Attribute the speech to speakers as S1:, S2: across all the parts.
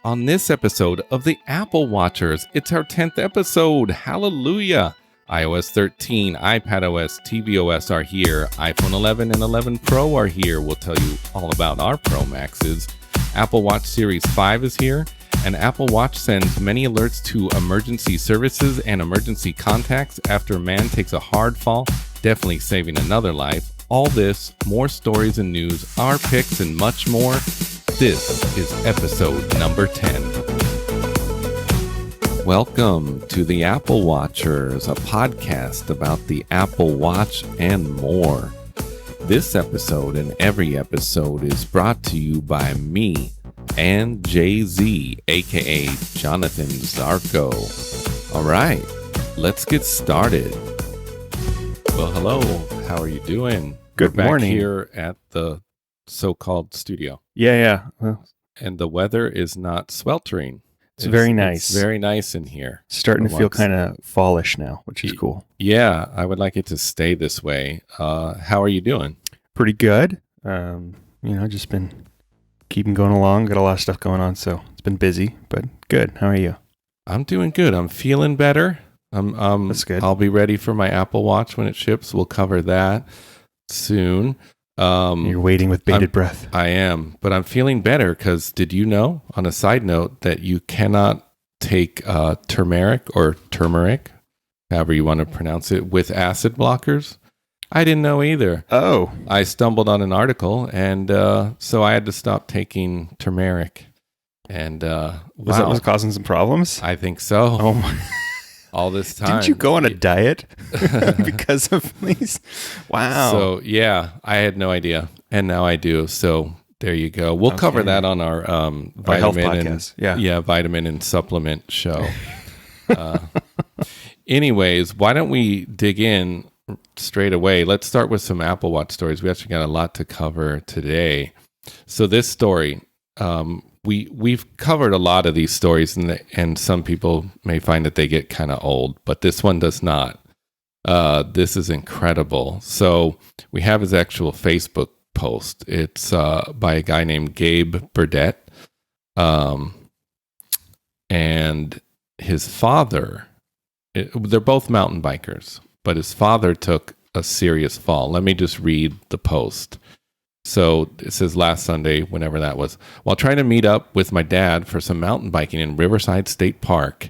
S1: On this episode of the Apple Watchers, it's our 10th episode. Hallelujah! iOS 13, iPadOS, tvOS are here. iPhone 11 and 11 Pro are here. We'll tell you all about our Pro Maxes. Apple Watch Series 5 is here. And Apple Watch sends many alerts to emergency services and emergency contacts after a man takes a hard fall, definitely saving another life. All this, more stories and news, our picks, and much more. This is episode number 10. Welcome to the Apple Watchers, a podcast about the Apple Watch and more. This episode and every episode is brought to you by me and Jay-Z, aka Jonathan Zarko. All right, let's get started. Well, hello. How are you doing?
S2: Good
S1: We're back
S2: morning.
S1: Here at the so-called studio.
S2: Yeah. Well,
S1: And the weather is not sweltering.
S2: it's very nice.
S1: It's very nice in here.
S2: Starting
S1: for
S2: to feel
S1: once.
S2: kind of fallish now, which is cool.
S1: Yeah, I would like it to stay this way. How are you doing?
S2: Pretty good. Just been keeping going along. Got a lot of stuff going on, so it's been busy, but good. How are you?
S1: I'm doing good. I'm feeling better.
S2: That's good.
S1: I'll be ready for my Apple Watch when it ships. We'll cover that soon.
S2: You're waiting with bated breath.
S1: I am, but I'm feeling better because did you know, on a side note, that you cannot take turmeric, however you want to pronounce it, with acid blockers? I didn't know either.
S2: Oh,
S1: I stumbled on an article, and so I had to stop taking turmeric. And
S2: was that what's causing some problems?
S1: I think so.
S2: Oh my!
S1: All this time.
S2: Didn't you go on a diet because of these? Wow.
S1: So yeah, I had no idea, and now I do. So there you go. We'll cover that on our
S2: health
S1: vitamin and
S2: podcast.
S1: vitamin and supplement show. Anyways, why don't we dig in straight away? Let's start with some Apple Watch stories. We actually got a lot to cover today. So this story, we've covered a lot of these stories, and some people may find that they get kind of old, but this one does not. This is incredible. So we have his actual Facebook post. It's by a guy named Gabe Burdett, and his father. They're both mountain bikers, but his father took a serious fall. Let me just read the post. So it says last Sunday, whenever that was, while trying to meet up with my dad for some mountain biking in Riverside State Park,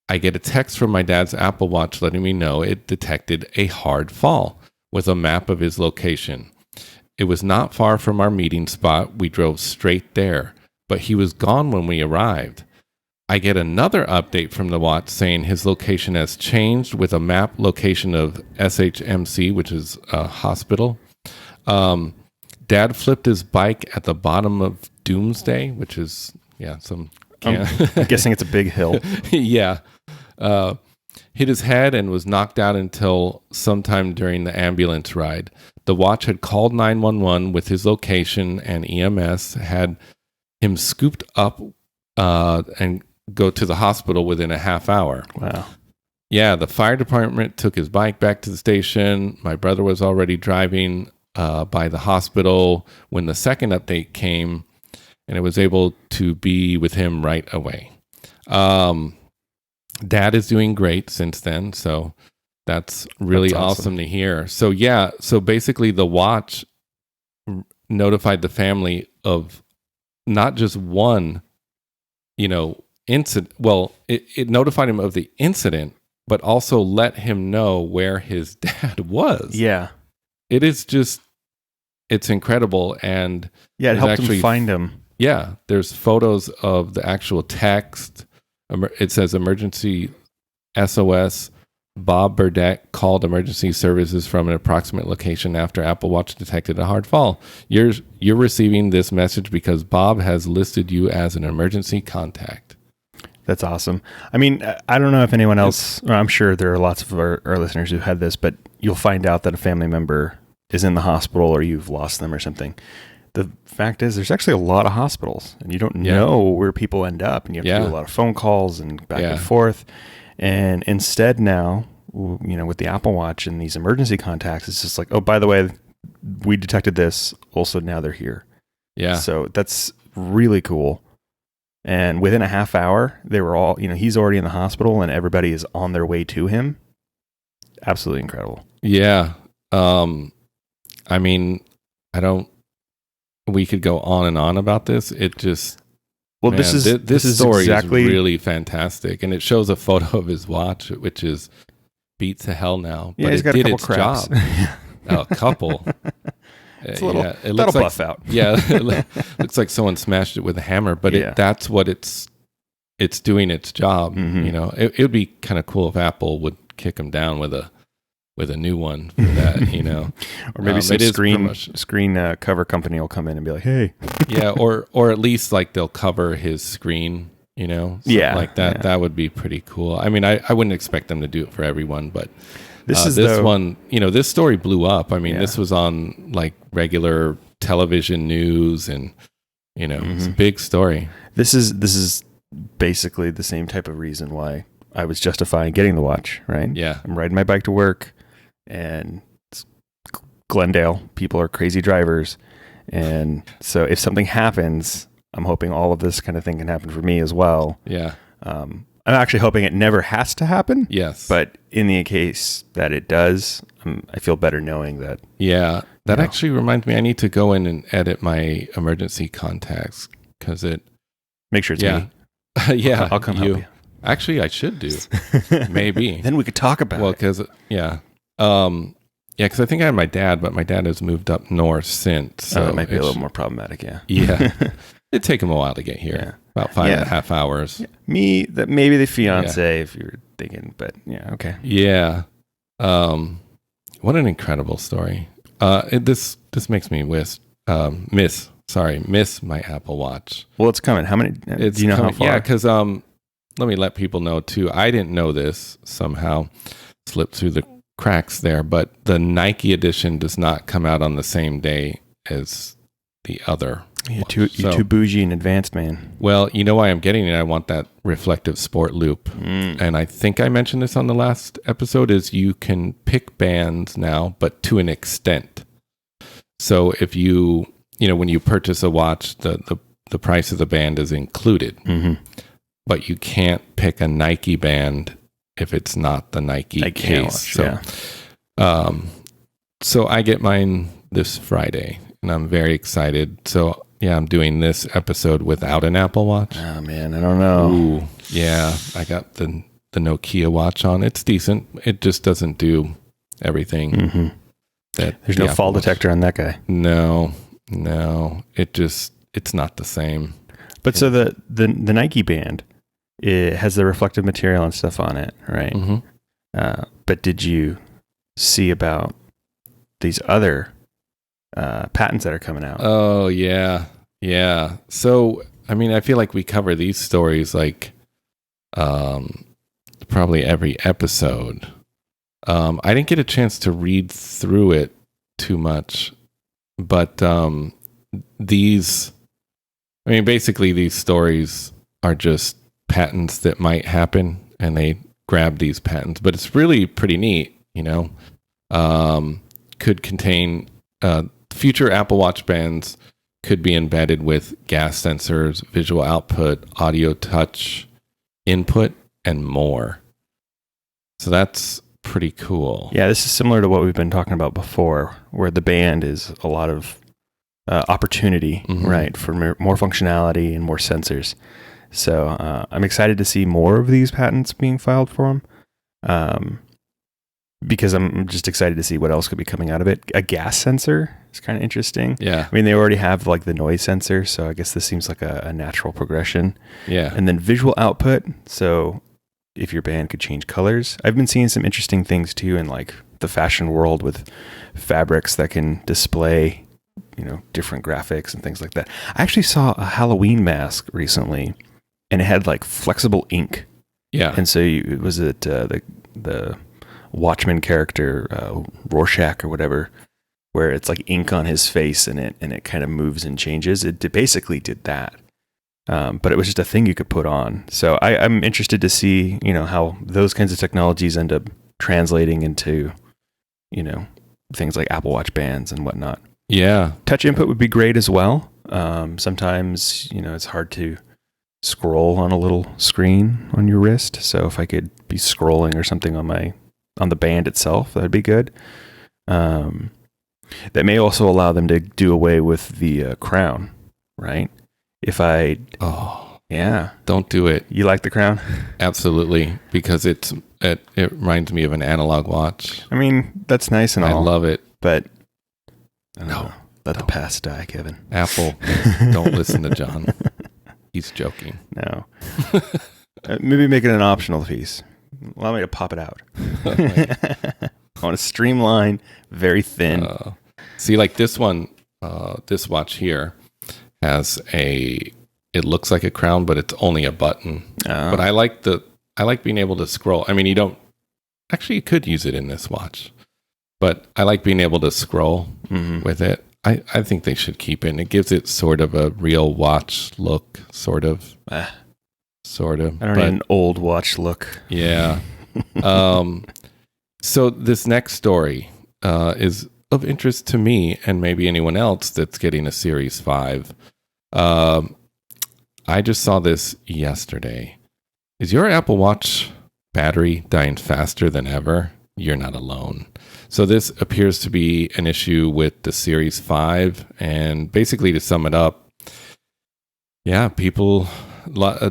S1: I get a text from my dad's Apple Watch letting me know it detected a hard fall with a map of his location. It was not far from our meeting spot. We drove straight there, but he was gone when we arrived. I get another update from the watch saying his location has changed with a map location of SHMC, which is a hospital. Dad flipped his bike at the bottom of Doomsday, which is, some...
S2: I'm guessing it's a big hill.
S1: Yeah. Hit his head and was knocked out until sometime during the ambulance ride. The watch had called 911 with his location, and EMS had him scooped up and go to the hospital within a half hour.
S2: Wow.
S1: Yeah, the fire department took his bike back to the station. My brother was already driving by the hospital when the second update came, and it was able to be with him right away. Dad is doing great since then, so that's really awesome to hear. So so basically the watch notified the family of not just one, incident. Well, it notified him of the incident, but also let him know where his dad was.
S2: Yeah.
S1: It is it's incredible. And
S2: yeah, it helped him find him.
S1: Yeah, there's photos of the actual text. It says emergency SOS. Bob Burdett called emergency services from an approximate location after Apple Watch detected a hard fall. You're receiving this message because Bob has listed you as an emergency contact.
S2: That's awesome. I mean, I don't know if anyone else, I'm sure there are lots of our listeners who had this, but you'll find out that a family member is in the hospital or you've lost them or something. The fact is there's actually a lot of hospitals and you don't know where people end up, and you have to do a lot of phone calls and back and forth. And instead now, with the Apple Watch and these emergency contacts, it's just like, oh, by the way, we detected this. Also, now they're here.
S1: Yeah.
S2: So that's really cool. And within a half hour, they were all, he's already in the hospital and everybody is on their way to him. Absolutely incredible.
S1: Yeah. I mean, we could go on and on about this. It just,
S2: well,
S1: man,
S2: this is
S1: story
S2: exactly,
S1: is really fantastic. And it shows a photo of his watch, which is beat to hell now.
S2: Yeah,
S1: but
S2: he's
S1: it
S2: got
S1: did
S2: a
S1: its
S2: couple
S1: job. A couple.
S2: It's a little,
S1: it looks
S2: buff
S1: like,
S2: out.
S1: Yeah, it looks like someone smashed it with a hammer, but that's what it's doing its job.
S2: Mm-hmm.
S1: It would be kind of cool if Apple would kick them down with a new one for that,
S2: or maybe some screen cover company will come in and be like, hey.
S1: Yeah, or at least like they'll cover his screen, like that.
S2: Yeah.
S1: That would be pretty cool. I mean, I wouldn't expect them to do it for everyone, but this one, this story blew up. I mean, this was on like regular television news, and it's a big story.
S2: This is basically the same type of reason why I was justifying getting the watch, right?
S1: Yeah.
S2: I'm riding my bike to work, and it's Glendale. People are crazy drivers. And so if something happens, I'm hoping all of this kind of thing can happen for me as well.
S1: Yeah.
S2: I'm actually hoping it never has to happen.
S1: Yes.
S2: But in the case that it does, I feel better knowing that.
S1: Yeah. That actually reminds me, I need to go in and edit my emergency contacts, because it...
S2: Make sure it's me.
S1: Yeah.
S2: I'll come help you.
S1: Actually, I should do. Maybe.
S2: Then we could talk about it.
S1: Well, because, because I think I had my dad, but my dad has moved up north since. So
S2: it might be a little more problematic, yeah.
S1: Yeah. It'd take him a while to get here.
S2: Yeah.
S1: About 5.5 hours.
S2: Yeah. Maybe the fiance, if you're thinking, but yeah, okay.
S1: Yeah. What an incredible story. This makes me miss my Apple Watch.
S2: Well, it's coming. How many? Do you know how far?
S1: Yeah, because let me let people know too. I didn't know this, somehow slipped through the cracks there, but the Nike edition does not come out on the same day as the other.
S2: You're too bougie and advanced, man.
S1: Well, you know why I'm getting it? I want that reflective sport loop. And I think I mentioned this on the last episode, is you can pick bands now, but to an extent. So if when you purchase a watch, the price of the band is included.
S2: Mm-hmm.
S1: But you can't pick a Nike band if it's not the Nike case. So I get mine this Friday, and I'm very excited. So yeah, I'm doing this episode without an Apple Watch.
S2: Oh man, I don't know.
S1: Ooh, yeah, I got the Nokia watch on. It's decent. It just doesn't do everything.
S2: Mm-hmm. There's no fall detector on that guy.
S1: No, it's not the same.
S2: But so the Nike band, it has the reflective material and stuff on it, right?
S1: Mm-hmm.
S2: But did you see about these other patents that are coming out?
S1: Oh, yeah. Yeah. So, I mean, I feel like we cover these stories like probably every episode. I didn't get a chance to read through it too much, but basically these stories are just patents that might happen, and they grab these patents, but it's really pretty neat, could contain future Apple Watch bands could be embedded with gas sensors, visual output, audio touch input, and more. So that's pretty cool.
S2: Yeah, this is similar to what we've been talking about before, where the band is a lot of opportunity,
S1: Mm-hmm.
S2: right, for more functionality and more sensors. So I'm excited to see more of these patents being filed for them, because I'm just excited to see what else could be coming out of it. A gas sensor is kind of interesting.
S1: Yeah.
S2: I mean, they already have like the noise sensor, so I guess this seems like a natural progression.
S1: Yeah.
S2: And then visual output. So if your band could change colors. I've been seeing some interesting things too in like the fashion world with fabrics that can display, different graphics and things like that. I actually saw a Halloween mask recently, and it had like flexible ink.
S1: Yeah.
S2: And so the Watchmen character, Rorschach or whatever, where it's like ink on his face and it kind of moves and changes. It basically did that. But it was just a thing you could put on. So I'm interested to see, how those kinds of technologies end up translating into, things like Apple Watch bands and whatnot.
S1: Yeah.
S2: Touch input would be great as well. Sometimes, it's hard to scroll on a little screen on your wrist. So if I could be scrolling or something on the band itself, that'd be good. That may also allow them to do away with the crown, right?
S1: Don't do it.
S2: You like the crown?
S1: Absolutely, because it reminds me of an analog watch.
S2: I mean, that's nice and all.
S1: I love it,
S2: but let the past die, Kevin.
S1: Apple, don't listen to John. He's joking.
S2: No. Maybe make it an optional piece. Allow me to pop it out. I want to streamline, very thin.
S1: See, like this one, this watch here has it looks like a crown, but it's only a button. But I like being able to scroll. I mean, you could use it in this watch, but I like being able to scroll with it. I think they should keep it. And it gives it sort of a real watch look, sort of. Sort of.
S2: I don't need an old watch look.
S1: Yeah. So this next story is of interest to me and maybe anyone else that's getting a Series 5. I just saw this yesterday. Is your Apple Watch battery dying faster than ever? You're not alone. So this appears to be an issue with the Series 5. And basically, to sum it up,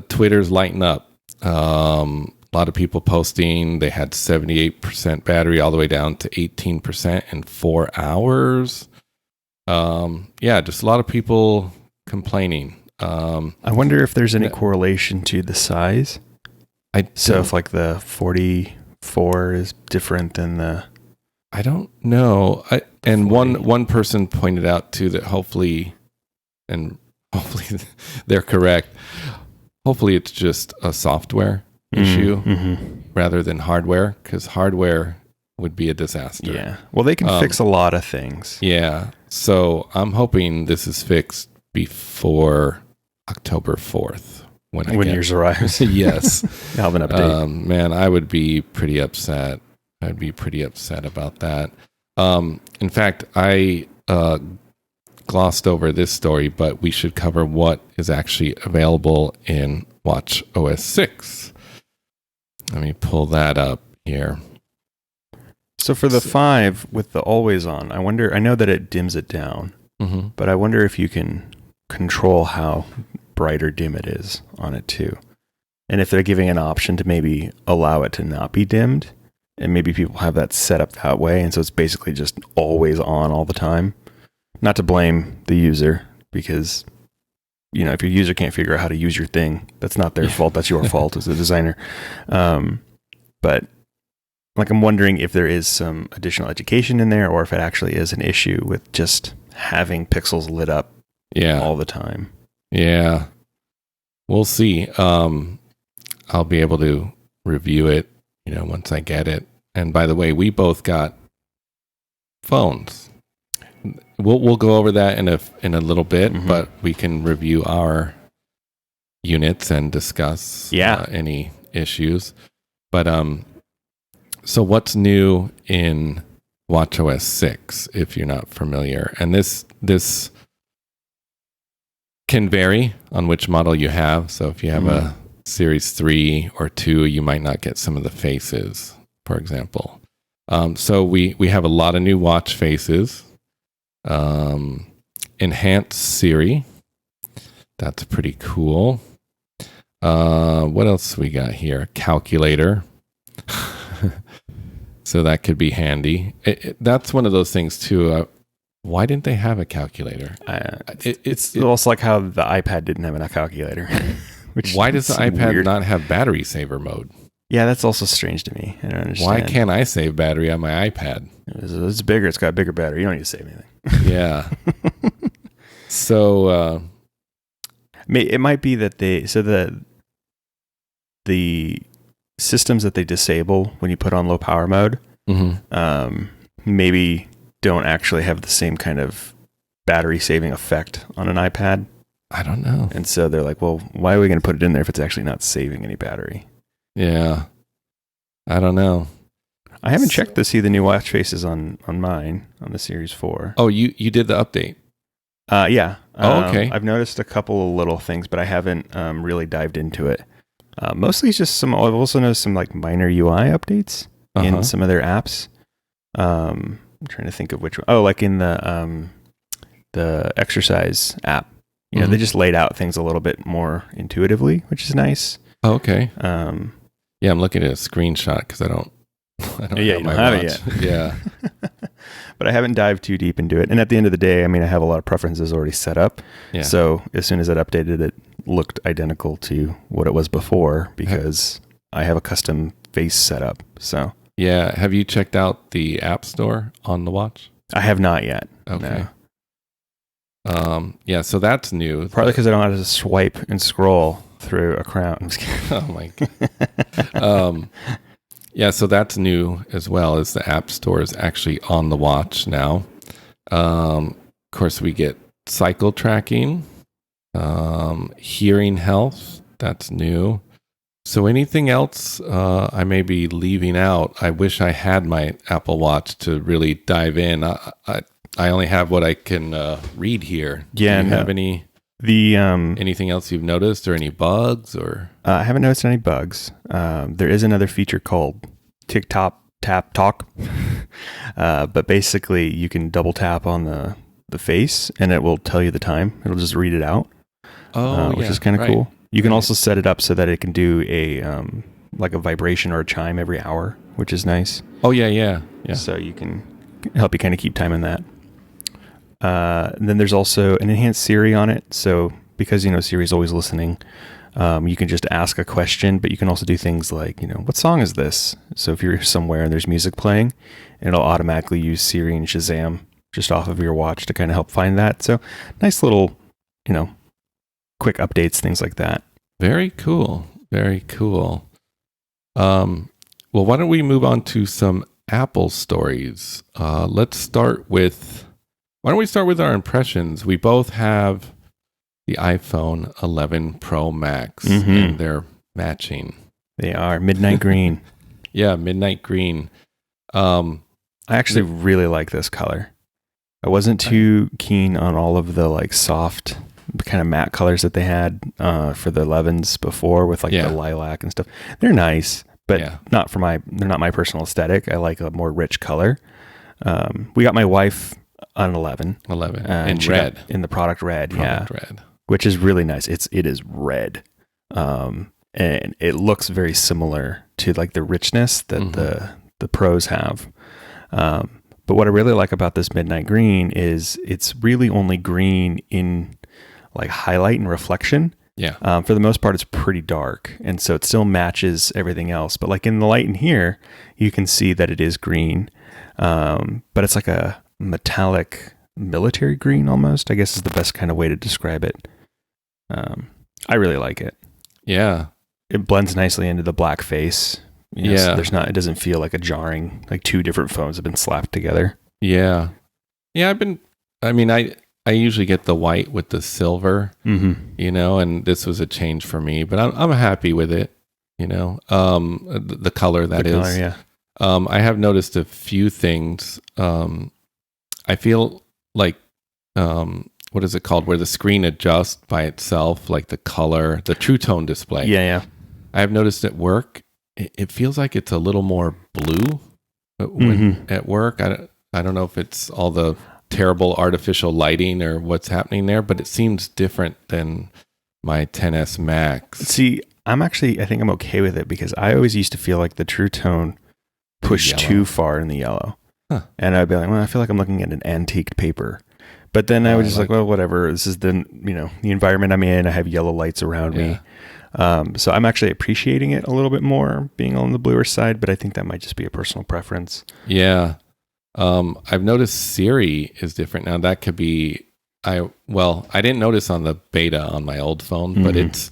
S1: Twitter's lighting up. A lot of people posting they had 78% battery all the way down to 18% in 4 hours. Just a lot of people complaining.
S2: I wonder if there's any correlation to the size. If like the 44 is different than the...
S1: I don't know. One person pointed out too that hopefully they're correct. Hopefully it's just a software issue rather than hardware, because hardware would be a disaster.
S2: Yeah. Well, they can fix a lot of things.
S1: Yeah. So I'm hoping this is fixed before October 4th.
S2: When yours arrives.
S1: Yes.
S2: I'll have an update.
S1: Man, I would be pretty upset. I'd be pretty upset about that. In fact, I glossed over this story, but we should cover what is actually available in watchOS 6. Let me pull that up here.
S2: So for the 5 with the always on, I know that it dims it down, but I wonder if you can control how bright or dim it is on it too. And if they're giving an option to maybe allow it to not be dimmed, and maybe people have that set up that way, and so it's basically just always on all the time. Not to blame the user, because if your user can't figure out how to use your thing, that's not their fault. That's your fault as a designer. But like, I'm wondering if there is some additional education in there, or if it actually is an issue with just having pixels lit up all the time.
S1: Yeah. We'll see. I'll be able to review it, once I get it. And by the way, we both got phones. We'll go over that in a little bit, but we can review our units and discuss any issues. But so what's new in watchOS 6 if you're not familiar? And this can vary on which model you have. So if you have a Series 3 or 2, you might not get some of the faces, for example. So we have a lot of new watch faces. Enhanced Siri. That's pretty cool. What else we got here? Calculator. So that could be handy. That's one of those things too. Why didn't they have a calculator?
S2: It's almost like how the iPad didn't have a calculator.
S1: Why does the iPad not have battery saver mode?
S2: Yeah, that's also strange to me. I don't understand.
S1: Why can't I save battery on my iPad?
S2: It's bigger. It's got a bigger battery. You don't need to save anything.
S1: Yeah. So
S2: it might be that the systems that they disable when you put on low power mode, maybe don't actually have the same kind of battery saving effect on an iPad.
S1: I don't know.
S2: And so they're like, well, why are we going to put it in there if it's actually not saving any battery?
S1: Yeah. I don't know.
S2: I haven't checked to see the new watch faces on mine, on the Series 4.
S1: Oh, you did the update.
S2: Yeah.
S1: Oh, okay.
S2: I've noticed a couple of little things, but I haven't really dived into it. Mostly it's just I've also noticed some like minor UI updates in some of their apps. I'm trying to think of which one. Oh, like in the exercise app. You know, they just laid out things a little bit more intuitively, which is nice.
S1: Oh, okay. Yeah, I'm looking at a screenshot because I don't
S2: you don't have it yet.
S1: Yeah.
S2: But I haven't dived too deep into it. And at the end of the day, I mean, I have a lot of preferences already set up.
S1: Yeah.
S2: So as soon as it updated, it looked identical to what it was before because I have a custom face set up. So
S1: yeah. Have you checked out the App Store on the watch?
S2: I have not yet.
S1: Okay.
S2: No.
S1: Yeah, so that's new.
S2: Probably because I don't know how to swipe and scroll through a crown. I'm just kidding.
S1: Oh my God. Yeah, so that's new as well, as the App Store is actually on the watch now. Of course, we get cycle tracking, hearing health, that's new. So anything else I may be leaving out? I wish I had my Apple Watch to really dive in. I only have what I can read here.
S2: Yeah.
S1: Do you have anything else you've noticed or any bugs or?
S2: I haven't noticed any bugs. There is another feature called TikTok Tap Talk, but basically you can double tap on the face and it will tell you the time. It'll just read it out, which is kind of cool. You can also set it up so that it can do a like a vibration or a chime every hour, which is nice.
S1: Oh yeah.
S2: So you can help you kind of keep time in that. And then there's also an enhanced Siri on it. So because, you know, Siri's always listening, you can just ask a question, but you can also do things like, you know, what song is this? So if you're somewhere and there's music playing, it'll automatically use Siri and Shazam just off of your watch to kind of help find that. So nice little, you know, quick updates, things like that.
S1: Very cool. Very cool. Well, why don't we move on to some Apple stories? Why don't we start with our impressions? We both have the iPhone 11 Pro Max, and they're matching.
S2: They are midnight green.
S1: Yeah, midnight green.
S2: I actually really like this color. I wasn't too keen on all of the like soft kind of matte colors that they had for the 11s before with like the lilac and stuff. They're nice, but they're not my personal aesthetic. I like a more rich color. We got my wife an 11
S1: in red,
S2: in the product red.
S1: Red,
S2: which is really nice. It is red. And it looks very similar to like the richness that the pros have. But what I really like about this midnight green is it's really only green in like highlight and reflection.
S1: Yeah.
S2: For the most part, it's pretty dark. And so it still matches everything else. But like in the light in here, you can see that it is green. But it's like a metallic military green almost, I guess is the best kind of way to describe it. I really like it.
S1: Yeah.
S2: It blends nicely into the black face. You know,
S1: yeah.
S2: So it doesn't feel like a jarring, like two different phones have been slapped together.
S1: Yeah. Yeah. I usually get the white with the silver, you know, and this was a change for me, but I'm happy with it, you know, the color that is.
S2: Color, yeah.
S1: I have noticed a few things. I feel like, what is it called? Where the screen adjusts by itself, like the color, the True Tone display.
S2: Yeah.
S1: I have noticed at work, it feels like it's a little more blue at work. I don't know if it's all the terrible artificial lighting or what's happening there, but it seems different than my 10s Max.
S2: See, I think I'm okay with it because I always used to feel like the True Tone pushed too far in the yellow. Huh. And I'd be like, well, I feel like I'm looking at an antiqued paper. But then I was just like, well, whatever. This is the environment I'm in. I have yellow lights around me. So I'm actually appreciating it a little bit more being on the bluer side, but I think that might just be a personal preference.
S1: Yeah. I've noticed Siri is different now. That could be, I didn't notice on the beta on my old phone, but it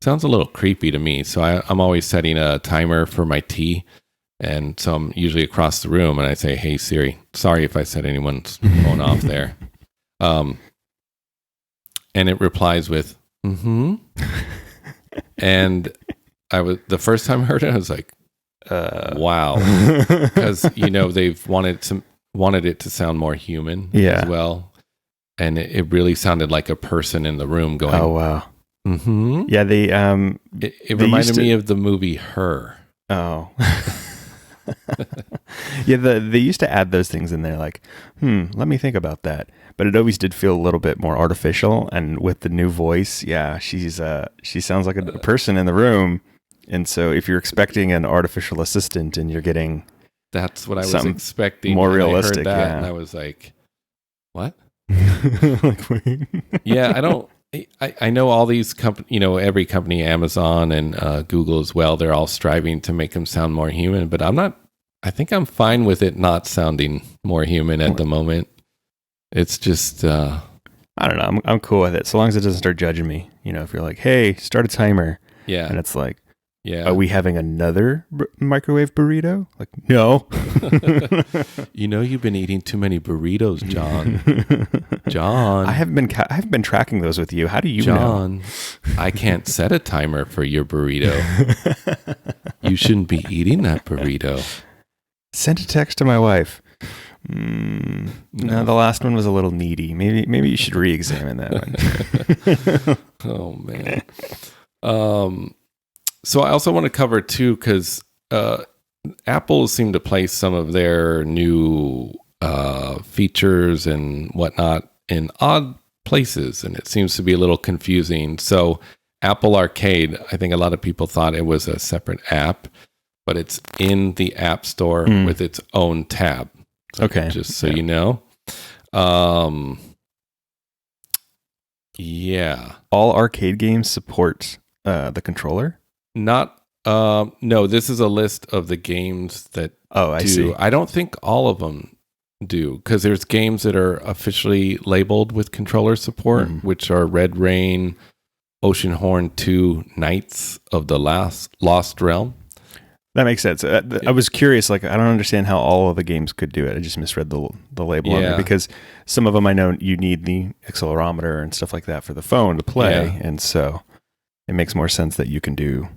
S1: sounds a little creepy to me. So I'm always setting a timer for my tea. And so I'm usually across the room and I say, hey Siri, sorry if I set anyone's phone off there. And it replies with, and the first time I heard it, I was like, wow. Because, they've wanted it to sound more human as well. and it really sounded like a person in the room going,
S2: Oh, wow.
S1: mm-hmm.
S2: Yeah,
S1: It reminded me of the movie Her.
S2: Oh. Yeah, they used to add those things in there like, let me think about that. But it always did feel a little bit more artificial, and with the new voice, yeah, she sounds like a person in the room. And so if you're expecting an artificial assistant and you're getting
S1: that's what I was expecting.
S2: More
S1: and
S2: realistic,
S1: I heard that,
S2: yeah.
S1: and I was like, what?
S2: Like, wait.
S1: Yeah, I know all these every company, Amazon and Google as well, they're all striving to make them sound more human, but I think I'm fine with it not sounding more human at the moment. It's just,
S2: I don't know. I'm cool with it. So long as it doesn't start judging me. If you're like, hey, start a timer.
S1: Yeah.
S2: And it's like,
S1: yeah.
S2: Are we having another microwave burrito? Like, no.
S1: You've been eating too many burritos, John. John.
S2: I haven't been tracking those with you. How do you know?
S1: John, I can't set a timer for your burrito. You shouldn't be eating that burrito.
S2: Send a text to my wife. No, the last one was a little needy. Maybe you should re-examine that one.
S1: Oh, man. So I also want to cover too, because Apple seemed to place some of their new features and whatnot in odd places, and it seems to be a little confusing. So Apple Arcade, I think a lot of people thought it was a separate app, but it's in the App Store with its own tab.
S2: Okay.
S1: Just so you know. Yeah.
S2: All arcade games support the controller?
S1: No, this is a list of the games that
S2: I see.
S1: I don't think all of them do, because there's games that are officially labeled with controller support, which are Red Rain, Oceanhorn 2, Knights of the Lost Realm.
S2: That makes sense. I was curious, like, I don't understand how all of the games could do it. I just misread the label on it, because some of them I know you need the accelerometer and stuff like that for the phone to play, and so it makes more sense that you can do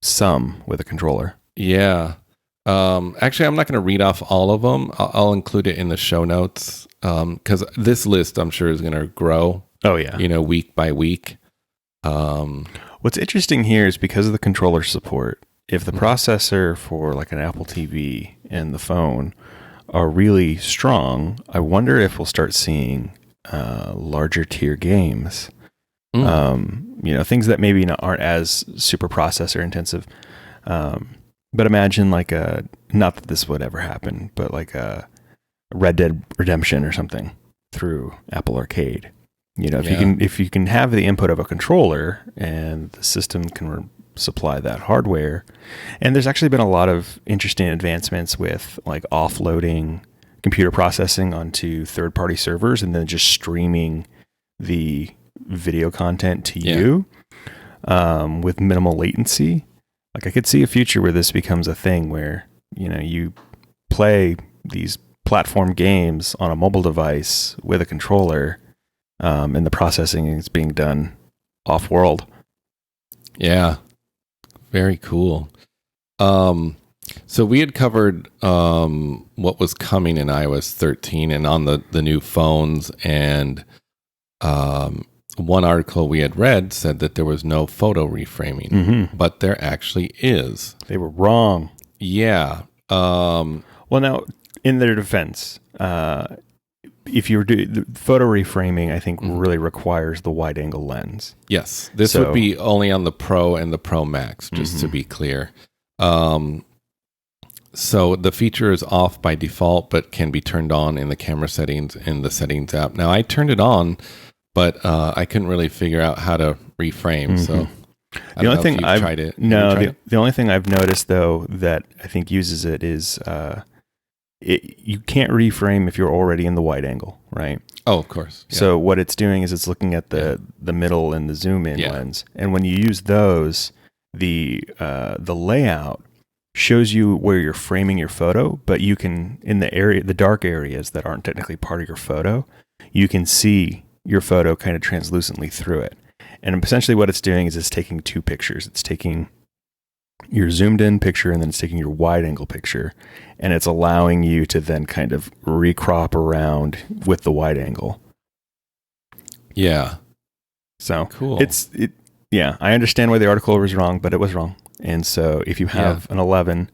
S2: some with a controller.
S1: Yeah. Actually, I'm not going to read off all of them. I'll include it in the show notes, because this list, I'm sure, is going to grow.
S2: Oh, yeah.
S1: Week by week.
S2: What's interesting here is because of the controller support, if the processor for like an Apple TV and the phone are really strong, I wonder if we'll start seeing larger tier games. Things that maybe aren't as super processor intensive. But imagine like not that this would ever happen, but like a Red Dead Redemption or something through Apple Arcade. If you can have the input of a controller and the system can supply that hardware. And there's actually been a lot of interesting advancements with like offloading computer processing onto third-party servers and then just streaming the video content to you with minimal latency. Like, I could see a future where this becomes a thing where, you play these platform games on a mobile device with a controller, and the processing is being done off-world.
S1: Yeah. Very cool. So we had covered what was coming in iOS 13 and on the new phones, and one article we had read said that there was no photo reframing, but there actually is.
S2: They were wrong.
S1: Yeah.
S2: Well, now, in their defense, if you were doing the photo reframing, I think really requires the wide angle lens.
S1: Yes. This would be only on the Pro and the Pro Max, just to be clear. So the feature is off by default, but can be turned on in the camera settings in the settings app. Now, I turned it on, but I couldn't really figure out how to reframe. So I don't know if you've tried it.
S2: No, the only thing I've noticed, though, that I think uses it is you can't reframe if you're already in the wide angle, right?
S1: Oh, of course. Yeah.
S2: So what it's doing is it's looking at the middle and the zoom in lens, and when you use those, the layout shows you where you're framing your photo, but you can, in the dark areas that aren't technically part of your photo, you can see your photo kind of translucently through it. And essentially what it's doing is it's taking two pictures. It's taking your zoomed in picture and then it's taking your wide angle picture, and it's allowing you to then kind of recrop around with the wide angle.
S1: Yeah.
S2: So
S1: Cool.
S2: Yeah, I understand why the article was wrong, but it was wrong. And so if you have an 11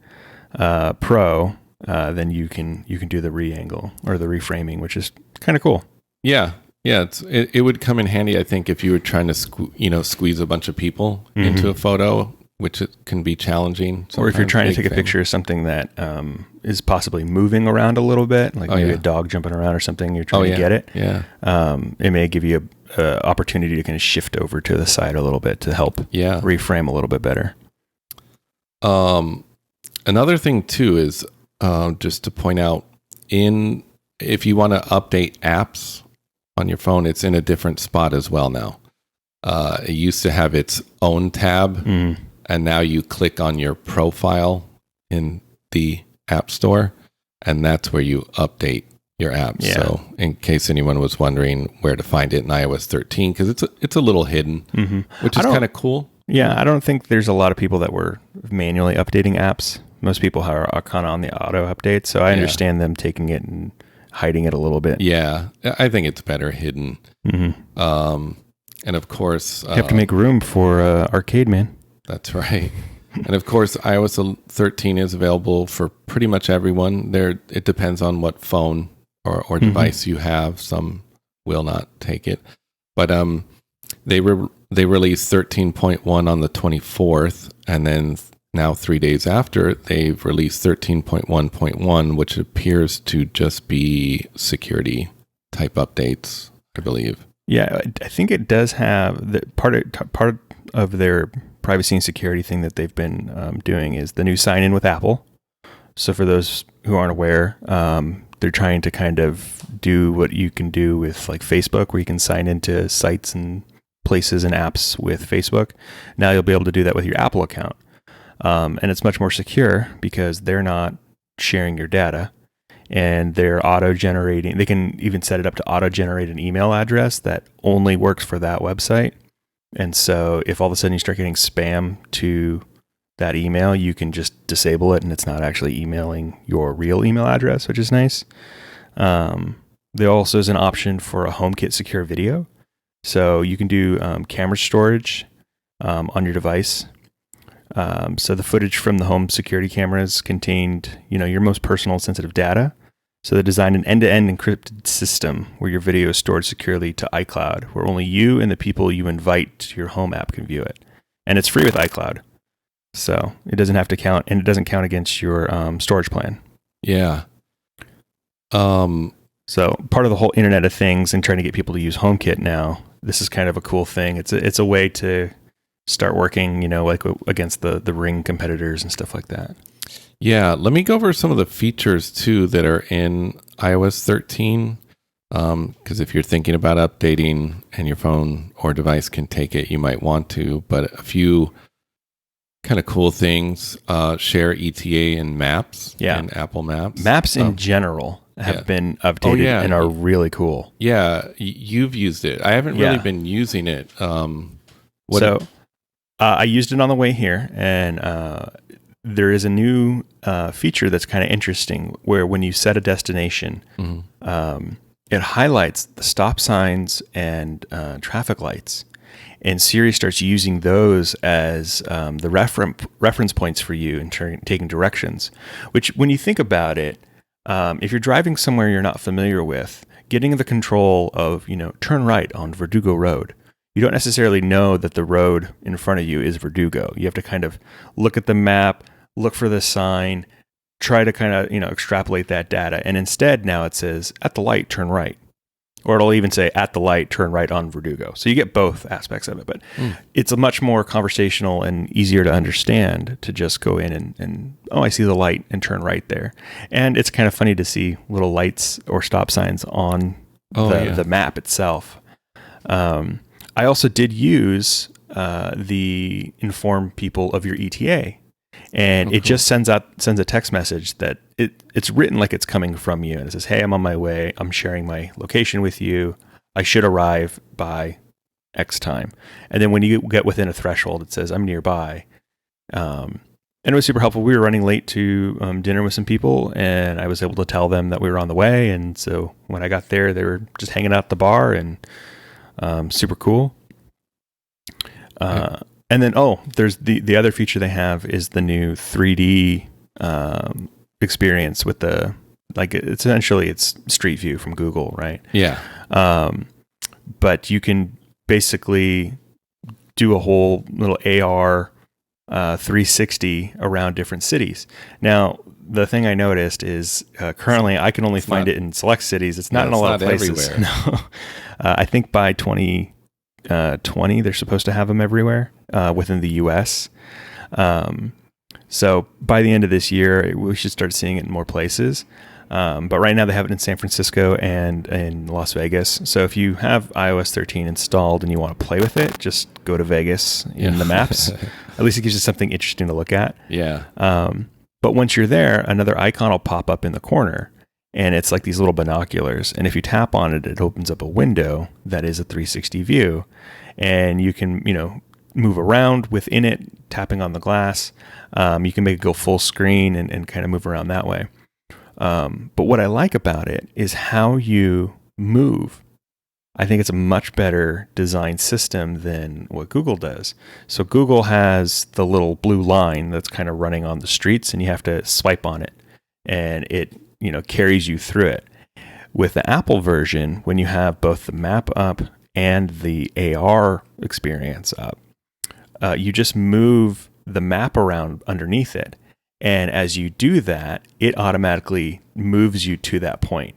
S2: Pro, then you can do the re-angle or the reframing, which is kind of cool.
S1: Yeah. Yeah. It would come in handy, I think, if you were trying to squeeze a bunch of people into a photo, which it can be challenging.
S2: Or if you're trying to take a picture of something that is possibly moving around a little bit, like maybe a dog jumping around or something, you're trying to get it.
S1: Yeah.
S2: It may give you a opportunity to kind of shift over to the side a little bit to help reframe a little bit better.
S1: Another thing too is just to point out, if you want to update apps on your phone, it's in a different spot as well now. It used to have its own tab, and now you click on your profile in the App Store, and that's where you update your apps. Yeah. So in case anyone was wondering where to find it in iOS 13, because it's a little hidden, which is kind of cool.
S2: Yeah, I don't think there's a lot of people that were manually updating apps. Most people are kind of on the auto update, so I understand them taking it and hiding it a little bit.
S1: Yeah, I think it's better hidden. And of course...
S2: you have to make room for Arcade Man.
S1: That's right. And of course, iOS 13 is available for pretty much everyone. It depends on what phone or device you have. Some will not take it. But they released 13.1 on the 24th, and then now 3 days after, they've released 13.1.1, which appears to just be security type updates, I believe.
S2: Yeah, I think it does have the part of their privacy and security thing that they've been doing is the new sign in with Apple. So for those who aren't aware, they're trying to kind of do what you can do with like Facebook, where you can sign into sites and places and apps with Facebook. Now you'll be able to do that with your Apple account. And it's much more secure because they're not sharing your data. And they're auto-generating. They can even set it up to auto-generate an email address that only works for that website. And so if all of a sudden you start getting spam to that email, you can just disable it and it's not actually emailing your real email address, which is nice. There also is an option for a HomeKit secure video. So you can do camera storage on your device. So the footage from the home security cameras contained, your most personal sensitive data. So they designed an end-to-end encrypted system where your video is stored securely to iCloud, where only you and the people you invite to your home app can view it. And it's free with iCloud. So it doesn't have to count, and it doesn't count against your storage plan.
S1: Yeah.
S2: So part of the whole Internet of Things and trying to get people to use HomeKit now, this is kind of a cool thing. It's a way to start working, like against the Ring competitors and stuff like that.
S1: Yeah, let me go over some of the features too that are in iOS 13. Because if you're thinking about updating and your phone or device can take it, you might want to. But a few kind of cool things: share ETA and Maps in Apple Maps.
S2: Maps in general have been updated and are really cool.
S1: Yeah, you've used it. I haven't really been using it.
S2: I used it on the way here, and there is a new feature that's kind of interesting where when you set a destination, it highlights the stop signs and traffic lights. And Siri starts using those as the reference points for you in taking directions, which when you think about it, if you're driving somewhere you're not familiar with, getting the control of, turn right on Verdugo Road, you don't necessarily know that the road in front of you is Verdugo. You have to kind of look at the map, look for the sign, try to kind of, extrapolate that data. And instead now it says, at the light, turn right. Or it'll even say, at the light, turn right on Verdugo. So you get both aspects of it. But it's a much more conversational and easier to understand to just go in and I see the light and turn right there. And it's kind of funny to see little lights or stop signs on the map itself. I also did use the inform people of your ETA. And it just sends a text message that it's written like it's coming from you. And it says, hey, I'm on my way. I'm sharing my location with you. I should arrive by X time. And then when you get within a threshold, it says, I'm nearby. And it was super helpful. We were running late to dinner with some people, and I was able to tell them that we were on the way. And so when I got there, they were just hanging out at the bar, and Super cool. And then, there's the other feature they have is the new 3D experience with it's essentially it's Street View from Google, right?
S1: Yeah.
S2: But you can basically do a whole little AR 360 around different cities. Now, the thing I noticed is currently I can only find it in select cities. It's not in a lot of places.
S1: Everywhere.
S2: No. I think by 2020 they're supposed to have them everywhere within the US. So by the end of this year, we should start seeing it in more places. But right now they have it in San Francisco and in Las Vegas. So if you have iOS 13 installed and you want to play with it, just go to Vegas in the maps. At least it gives you something interesting to look at.
S1: Yeah.
S2: But once you're there, another icon will pop up in the corner, and it's like these little binoculars. And if you tap on it, it opens up a window that is a 360 view, and you can, move around within it, tapping on the glass. You can make it go full screen and kind of move around that way. But what I like about it is how you move. I think it's a much better design system than what Google does. So Google has the little blue line that's kind of running on the streets, and you have to swipe on it, and it carries you through it. With the Apple version, when you have both the map up and the AR experience up, you just move the map around underneath it. And as you do that, it automatically moves you to that point.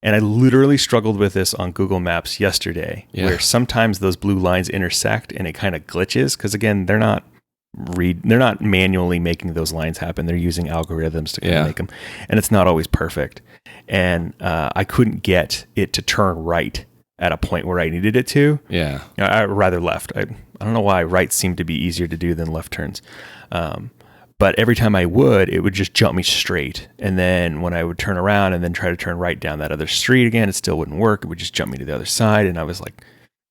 S2: And I literally struggled with this on Google Maps yesterday, where sometimes those blue lines intersect and it kind of glitches. Because again, they're not manually making those lines happen. They're using algorithms to kind of make them. And it's not always perfect. And I couldn't get it to turn right at a point where I needed it to.
S1: Yeah.
S2: I rather left. I don't know why right seemed to be easier to do than left turns. But every time I would, it would just jump me straight. And then when I would turn around and then try to turn right down that other street again, it still wouldn't work. It would just jump me to the other side. And I was like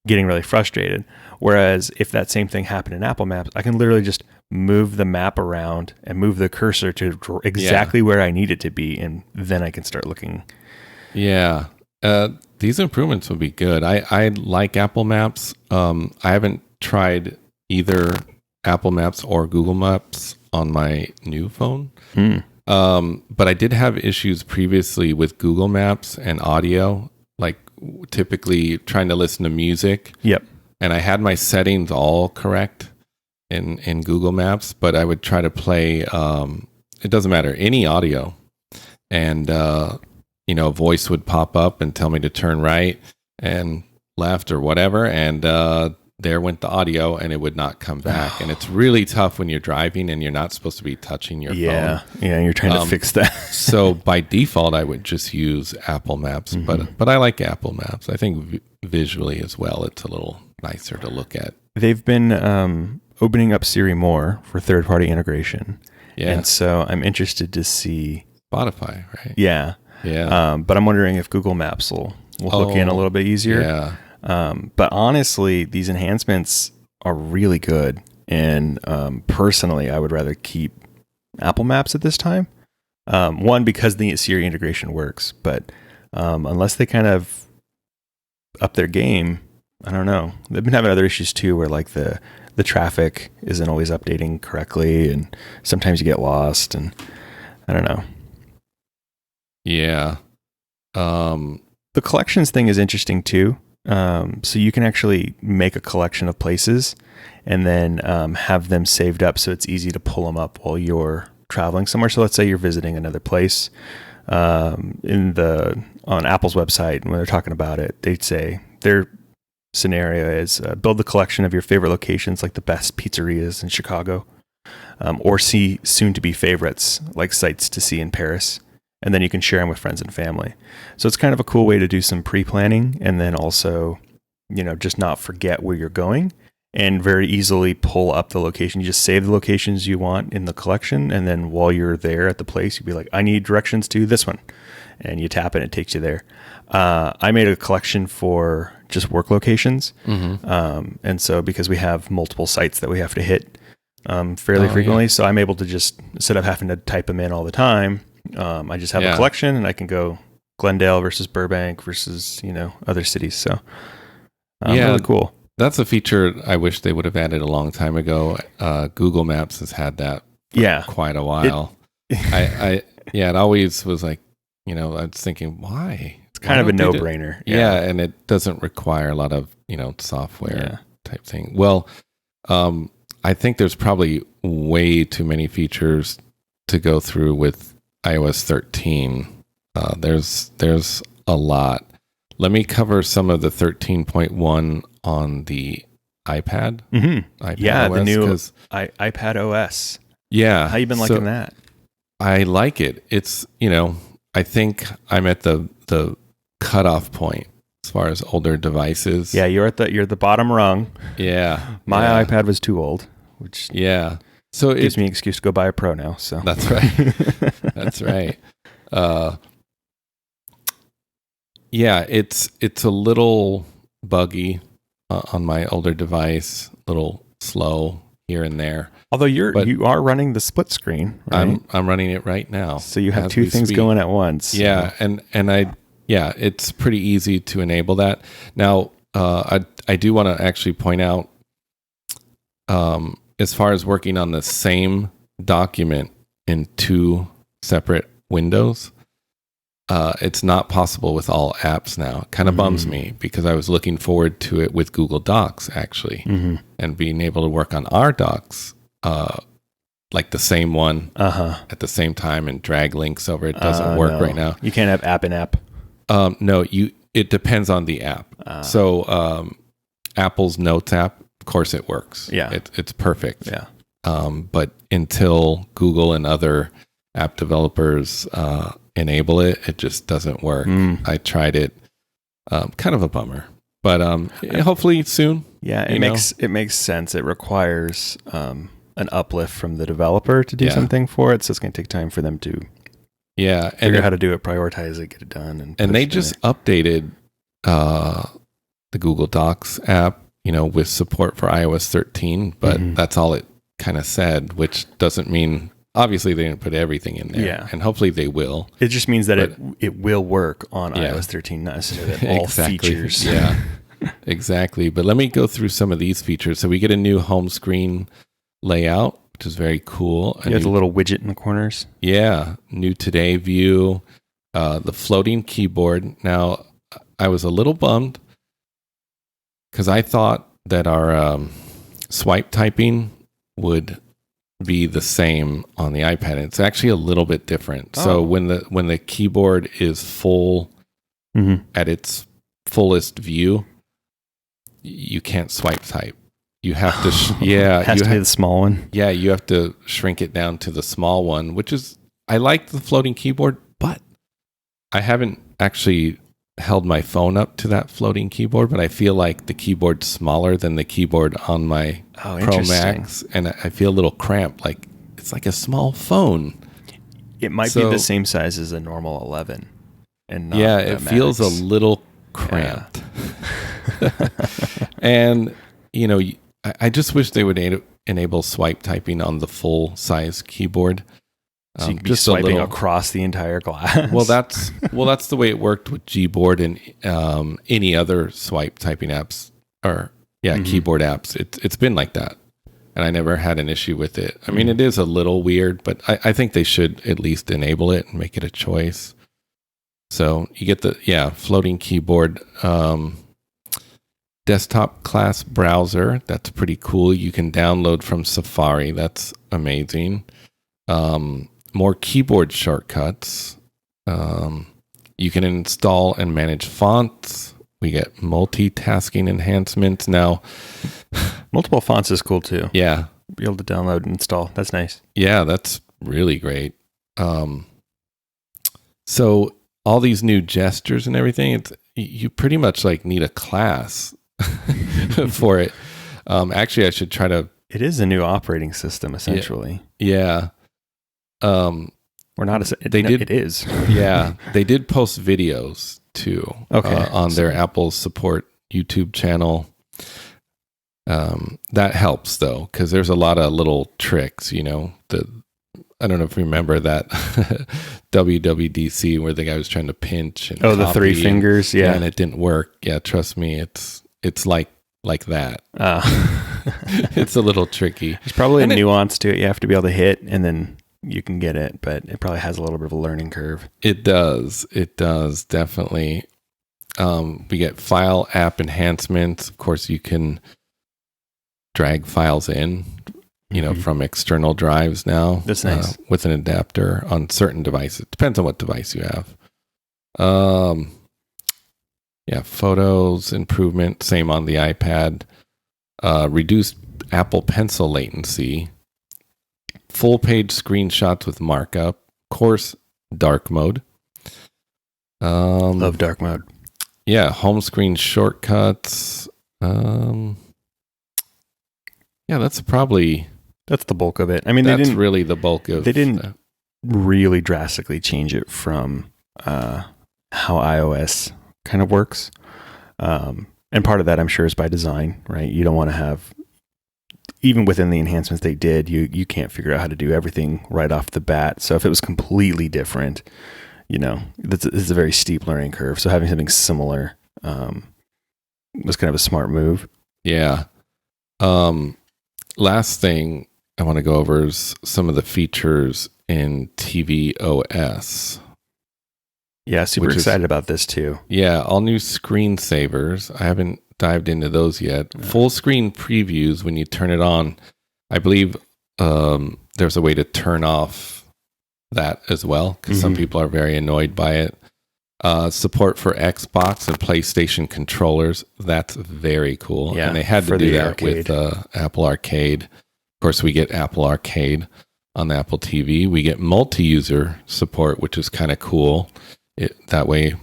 S2: getting really frustrated. Whereas if that same thing happened in Apple Maps, I can literally just move the map around and move the cursor to exactly where I need it to be. And then I can start looking.
S1: Yeah. These improvements would be good. I like Apple Maps. I haven't tried either Apple Maps or Google Maps on my new phone. But I did have issues previously with Google Maps and audio, like typically trying to listen to music.
S2: Yep.
S1: And I had my settings all correct in Google Maps, but I would try to play, it doesn't matter, any audio. And, a voice would pop up and tell me to turn right and left or whatever. And, there went the audio and it would not come back. And it's really tough when you're driving and you're not supposed to be touching your phone.
S2: Yeah, you're trying to fix that.
S1: So by default, I would just use Apple Maps. But I like Apple Maps. I think visually as well, it's a little nicer to look at.
S2: They've been opening up Siri more for third-party integration.
S1: Yeah.
S2: And so I'm interested to see...
S1: Spotify, right?
S2: Yeah.
S1: Yeah.
S2: But I'm wondering if Google Maps will hook in a little bit easier.
S1: Yeah.
S2: But honestly, these enhancements are really good. And personally, I would rather keep Apple Maps at this time. One, because the Siri integration works. But unless they kind of up their game, I don't know. They've been having other issues too, where like the traffic isn't always updating correctly. And sometimes you get lost. And I don't know.
S1: Yeah.
S2: The collections thing is interesting too. So you can actually make a collection of places and then have them saved up so it's easy to pull them up while you're traveling somewhere. So let's say you're visiting another place. On Apple's website, when they're talking about it, they'd say their scenario is build the collection of your favorite locations, like the best pizzerias in Chicago, or see soon-to-be favorites, like sites to see in Paris. And then you can share them with friends and family. So it's kind of a cool way to do some pre-planning and then also, just not forget where you're going and very easily pull up the location. You just save the locations you want in the collection. And then while you're there at the place, you'd be like, I need directions to this one. And you tap it and it takes you there. I made a collection for just work locations. And so because we have multiple sites that we have to hit fairly frequently, so I'm able to just, instead of having to type them in all the time, I just have a collection and I can go Glendale versus Burbank versus, other cities. So Really cool.
S1: That's a feature I wish they would have added a long time ago. Google Maps has had that for quite a while. It always was like, I was thinking, why?
S2: It's kind of a no-brainer.
S1: Yeah, and it doesn't require a lot of, software type thing. Well, I think there's probably way too many features to go through with iOS 13. There's a lot. Let me cover some of the 13.1 on the iPad.
S2: Mm-hmm.
S1: iPadOS,
S2: the new iPadOS.
S1: Yeah.
S2: How you been liking that?
S1: I like it. It's, I think I'm at the cutoff point as far as older devices.
S2: Yeah, you're the bottom rung.
S1: Yeah.
S2: My iPad was too old, which
S1: so it
S2: gives me an excuse to go buy a Pro now. So
S1: that's right. That's right. It's a little buggy on my older device, a little slow here and there.
S2: Although you are running the split screen, right?
S1: I'm running it right now.
S2: So you have two things going at once.
S1: Yeah, and it's pretty easy to enable that. Now, I do want to actually point out, as far as working on the same document in two separate windows, it's not possible with all apps now. It kind of bums me because I was looking forward to it with Google Docs actually, and being able to work on our docs, like the same one at the same time and drag links over. It doesn't work right now.
S2: You can't have app in app.
S1: No, it depends on the app. So Apple's Notes app, of course, it works.
S2: Yeah,
S1: it's perfect.
S2: Yeah.
S1: But until Google and other app developers enable it, it just doesn't work. I tried it. Kind of a bummer, but hopefully soon.
S2: Yeah, it makes sense. It requires an uplift from the developer to do something for it, so it's going to take time for them to figure out how to do it, prioritize it, get it done,
S1: and they just updated the Google Docs app, with support for iOS 13, but that's all it kind of said, which doesn't mean. Obviously, they didn't put everything in there, and hopefully they will.
S2: It just means that it will work on iOS 13, not necessarily that all features.
S1: Yeah, exactly. But let me go through some of these features. So we get a new home screen layout, which is very cool.
S2: You have the little widget in the corners.
S1: Yeah, new Today view, the floating keyboard. Now, I was a little bummed because I thought that our swipe typing would be the same on the iPad. It's actually a little bit different. So when the keyboard is full at its fullest view, you can't swipe type. You have to
S2: it has to be the small one.
S1: Yeah, you have to shrink it down to the small one, which is, I like the floating keyboard, but I haven't actually held my phone up to that floating keyboard, but I feel like the keyboard's smaller than the keyboard on my Pro Max, and I feel a little cramped, like it's like a small phone.
S2: It might be the same size as a normal 11, and not
S1: it feels a little cramped. Yeah. And I just wish they would enable swipe typing on the full size keyboard.
S2: So you could be swiping across the entire glass.
S1: Well, that's the way it worked with Gboard and any other swipe typing apps or keyboard apps. It's been like that, and I never had an issue with it. I mean, it is a little weird, but I think they should at least enable it and make it a choice. So you get the floating keyboard, desktop class browser. That's pretty cool. You can download from Safari. That's amazing. More keyboard shortcuts. You can install and manage fonts. We get multitasking enhancements now.
S2: Multiple fonts is cool too.
S1: Yeah.
S2: Be able to download and install. That's nice.
S1: Yeah, that's really great. So all these new gestures and everything, you pretty much like need a class for it. Actually, I should try to.
S2: It is a new operating system, essentially.
S1: Yeah.
S2: We're not. It is.
S1: Yeah, they did post videos too. On their Apple support YouTube channel. That helps though, because there's a lot of little tricks. I don't know if you remember that WWDC where the guy was trying to pinch and
S2: the three fingers,
S1: and it didn't work. Yeah, trust me, it's like that.
S2: Oh.
S1: It's a little tricky.
S2: There's probably a nuance to it. You have to be able to hit, and then you can get it, but it probably has a little bit of a learning curve.
S1: It does, definitely. We get file app enhancements. Of course, you can drag files in, from external drives now.
S2: That's nice.
S1: With an adapter on certain devices. Depends on what device you have. Photos improvement. Same on the iPad. Reduced Apple Pencil latency. Full page screenshots with markup. Of course, dark mode.
S2: Love dark mode.
S1: Yeah, home screen shortcuts. That's
S2: the bulk of it. I mean,
S1: that's really the bulk of.
S2: They didn't really drastically change it from how iOS kind of works, and part of that, I'm sure, is by design, right? You don't want to have, even within the enhancements they did, you can't figure out how to do everything right off the bat. So if it was completely different, this is a very steep learning curve. So having something similar was kind of a smart move.
S1: Yeah. Last thing I want to go over is some of the features in tvOS.
S2: Yeah, super excited about this too.
S1: Yeah, all new screensavers. I haven't dived into those yet. Full screen previews when you turn it on. I believe there's a way to turn off that as well, because some people are very annoyed by it. Support for Xbox and PlayStation controllers. That's very cool.
S2: Yeah,
S1: and they had to do that
S2: Arcade.
S1: with Apple Arcade. Of course, we get Apple Arcade on the Apple TV. We get multi-user support, which is kind of cool. That way,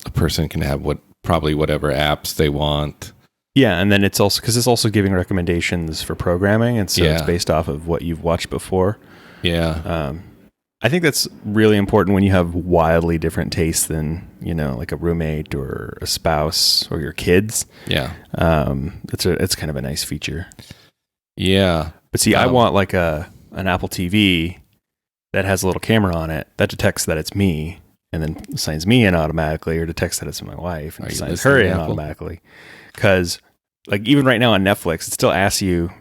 S1: a person can have probably whatever apps they want.
S2: Yeah, and then it's also giving recommendations for programming, and so it's based off of what you've watched before.
S1: Yeah.
S2: I think that's really important when you have wildly different tastes than, like a roommate or a spouse or your kids.
S1: Yeah.
S2: It's kind of a nice feature.
S1: Yeah.
S2: But see, I want like an Apple TV that has a little camera on it that detects that it's me and then signs me in automatically, or detects that it's my wife and signs her in automatically. Because like even right now on Netflix, it still asks you,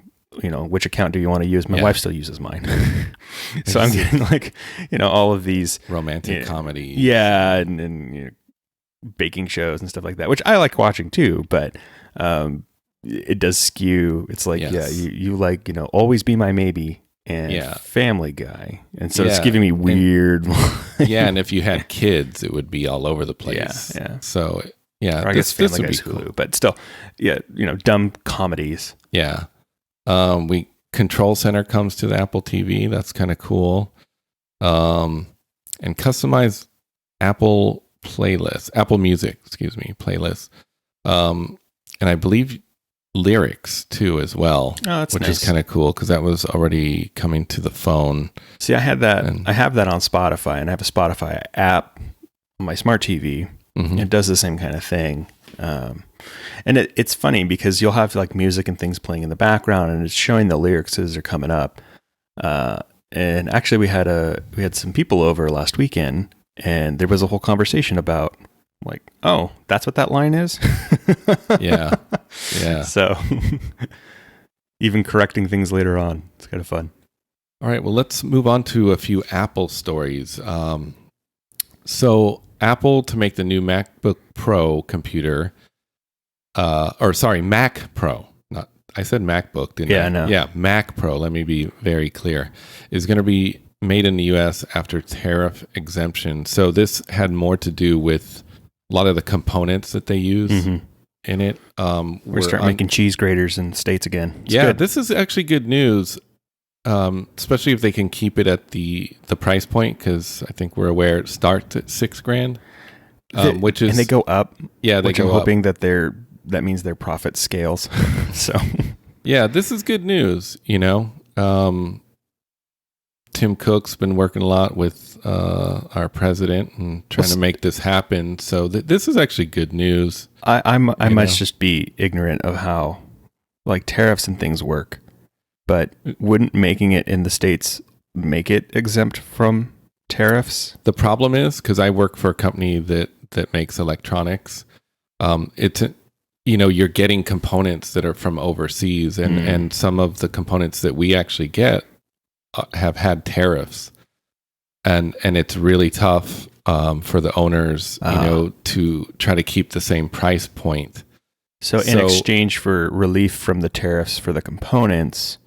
S2: which account do you want to use? My wife still uses mine. So I'm getting like, all of these
S1: romantic comedy.
S2: Yeah. And baking shows and stuff like that, which I like watching too, but it does skew. It's like, you like, Always Be My Maybe and Family Guy. And so it's giving me weird.
S1: And if you had kids, it would be all over the place.
S2: Yeah.
S1: So yeah,
S2: or I guess Family Guy's Hulu, cool. But still, dumb comedies.
S1: Yeah. Control Center comes to the Apple TV. That's kind of cool. And customize Apple Music, playlist. And I believe lyrics too as well.
S2: Oh, that's
S1: which
S2: nice.
S1: is kind of cool because that was already coming to the phone.
S2: See, I had that. I have that on Spotify, and I have a Spotify app on my smart TV. It does the same kind of thing. And it's funny because you'll have like music and things playing in the background, and it's showing the lyrics as they're coming up. And actually, we had some people over last weekend, and there was a whole conversation about like, oh, that's what that line is.
S1: Yeah.
S2: So even correcting things later on, it's kind of fun.
S1: All right, well, let's move on to a few Apple stories. So Apple, to make the new MacBook Pro computer, Mac Pro. I said MacBook, didn't I?
S2: Yeah, no.
S1: Yeah, Mac Pro, let me be very clear, is going to be made in the U.S. after tariff exemption. So this had more to do with a lot of the components that they use in it.
S2: We're starting making cheese graters in States again. It's good.
S1: This is actually good news, especially if they can keep it at the price point, because I think we're aware it starts at $6,000, which is...
S2: And they go up.
S1: Yeah, they go
S2: I'm
S1: up.
S2: hoping that means their profit scales. So...
S1: Yeah, this is good news, Tim Cook's been working a lot with our president and trying to make this happen. So this is actually good news.
S2: I must just be ignorant of how like tariffs and things work, but wouldn't making it in the States make it exempt from tariffs?
S1: The problem is, because I work for a company that makes electronics, you're getting components that are from overseas, and some of the components that we actually get have had tariffs, and it's really tough for the owners, to try to keep the same price point.
S2: So in exchange for relief from the tariffs for the components,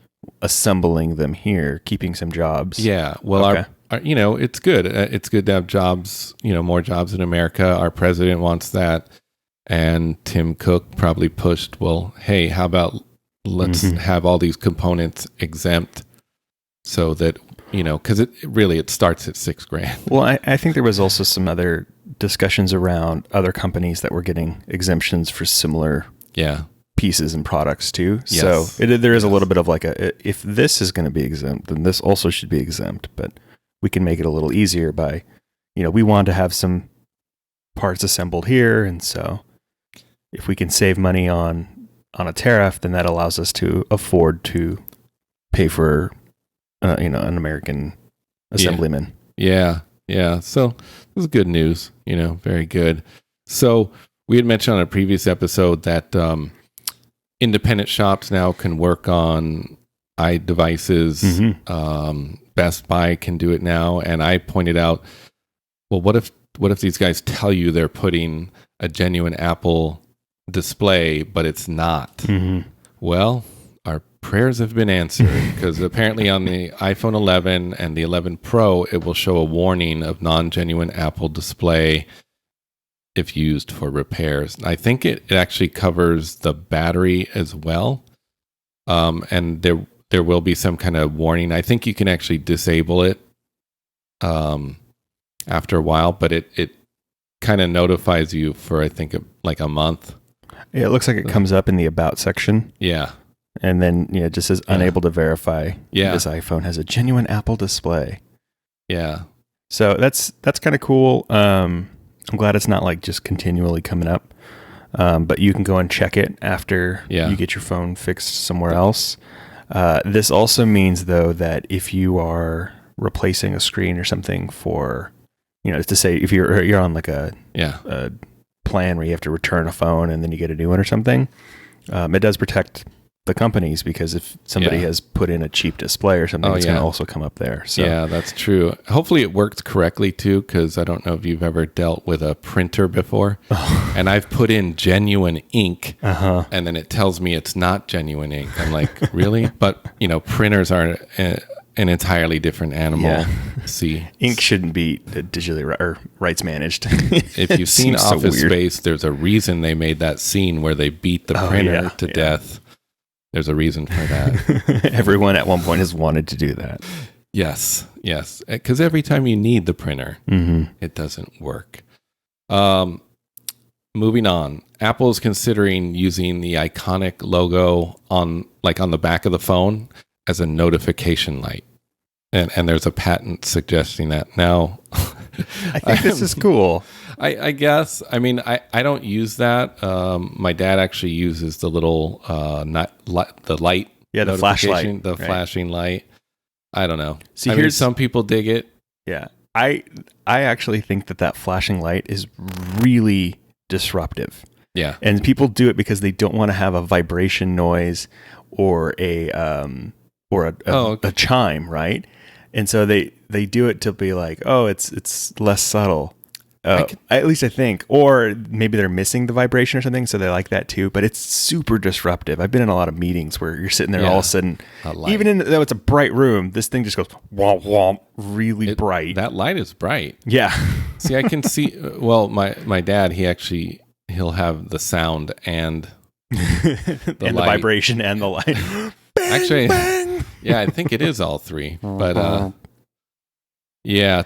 S2: assembling them here, keeping some jobs.
S1: Yeah. Well, our it's good. It's good to have jobs, more jobs in America. Our president wants that. And Tim Cook probably pushed, well, hey, how about let's have all these components exempt so that, because it starts at $6,000.
S2: Well, I think there was also some other discussions around other companies that were getting exemptions for similar pieces and products too. Yes. So there is a little bit of like if this is going to be exempt, then this also should be exempt, but we can make it a little easier by, we want to have some parts assembled here. And so if we can save money on a tariff, then that allows us to afford to pay for, an American assemblyman.
S1: Yeah. So this is good news, very good. So we had mentioned on a previous episode that independent shops now can work on iDevices. Best Buy can do it now. And I pointed out, well, what if these guys tell you they're putting a genuine Apple display, but it's not? Well, our prayers have been answered, because apparently on the iPhone 11 and the 11 Pro, it will show a warning of non-genuine Apple display if used for repairs. I think it actually covers the battery as well. And there will be some kind of warning. I think you can actually disable it after a while, but it kind of notifies you for, I think, like a month.
S2: Yeah, it looks like it comes up in the About section.
S1: Yeah.
S2: And then it just says unable to verify this iPhone has a genuine Apple display.
S1: Yeah.
S2: So that's kind of cool. I'm glad it's not like just continually coming up. But you can go and check it after you get your phone fixed somewhere else. This also means, though, that if you are replacing a screen or something for, to say if you're on like a plan where you have to return a phone and then you get a new one or something, it does protect the companies, because if somebody has put in a cheap display or something, it's going to also come up there. So.
S1: Yeah, that's true. Hopefully it works correctly too, because I don't know if you've ever dealt with a printer before. And I've put in genuine ink, and then it tells me it's not genuine ink. I'm like, really? But printers are an entirely different animal. Yeah. See,
S2: ink shouldn't be digitally or rights managed.
S1: If you've seen Office Space, there's a reason they made that scene where they beat the printer to death. There's a reason for that.
S2: Everyone at one point has wanted to do that.
S1: Yes. Because every time you need the printer, it doesn't work. Moving on. Apple is considering using the iconic logo on the back of the phone as a notification light. And there's a patent suggesting that. Now,
S2: I think this is cool.
S1: I guess. I mean, I don't use that. My dad actually uses the little the light.
S2: Yeah, the flashlight.
S1: The flashing light. I don't know. See, some people dig it.
S2: Yeah. I actually think that flashing light is really disruptive.
S1: Yeah.
S2: And people do it because they don't want to have a vibration noise or a chime, right? And so they do it to be like, oh, it's less subtle. At least I think. Or maybe they're missing the vibration or something, so they like that too. But it's super disruptive. I've been in a lot of meetings where you're sitting there all of a sudden, even though it's a bright room, this thing just goes womp womp, really bright.
S1: That light is bright.
S2: Yeah.
S1: See, I can see. Well, my dad, he'll have the sound and
S2: the vibration and the light. Bang,
S1: actually,
S2: bang.
S1: Yeah, I think it is all three. But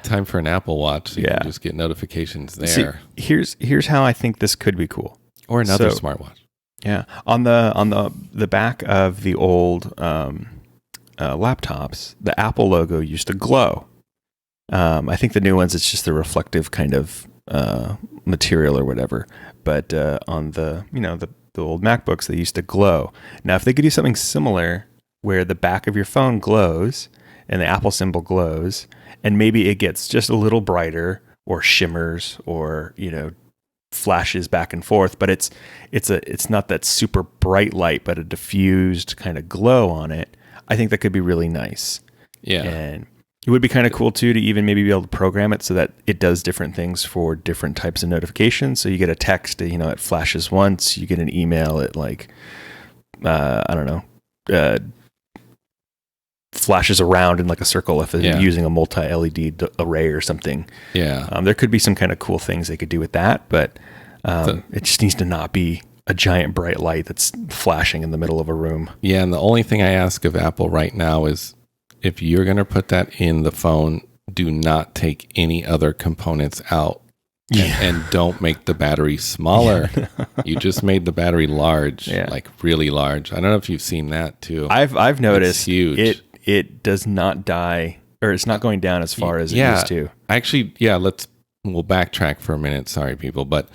S1: time for an Apple Watch. So you can just get notifications there.
S2: See, here's how I think this could be cool.
S1: Or another smartwatch.
S2: Yeah, on the back of the old laptops, the Apple logo used to glow. I think the new ones, it's just the reflective kind of material or whatever. But on the old MacBooks, they used to glow. Now, if they could do something similar where the back of your phone glows and the Apple symbol glows, and maybe it gets just a little brighter or shimmers or, flashes back and forth, but it's not that super bright light, but a diffused kind of glow on it. I think that could be really nice.
S1: Yeah.
S2: And it would be kind of cool too to even maybe be able to program it so that it does different things for different types of notifications. So you get a text, it flashes once, you get an email, it like, I don't know, flashes around in like a circle if they're using a multi-LED array or something.
S1: Yeah.
S2: There could be some kind of cool things they could do with that, but it just needs to not be a giant bright light that's flashing in the middle of a room.
S1: Yeah, and the only thing I ask of Apple right now is if you're going to put that in the phone, do not take any other components out. And don't make the battery smaller. You just made the battery large, like really large. I don't know if you've seen that too.
S2: I've noticed
S1: it's huge.
S2: It does not die, or it's not going down as far as it used to.
S1: Actually, we'll backtrack for a minute. Sorry, people, but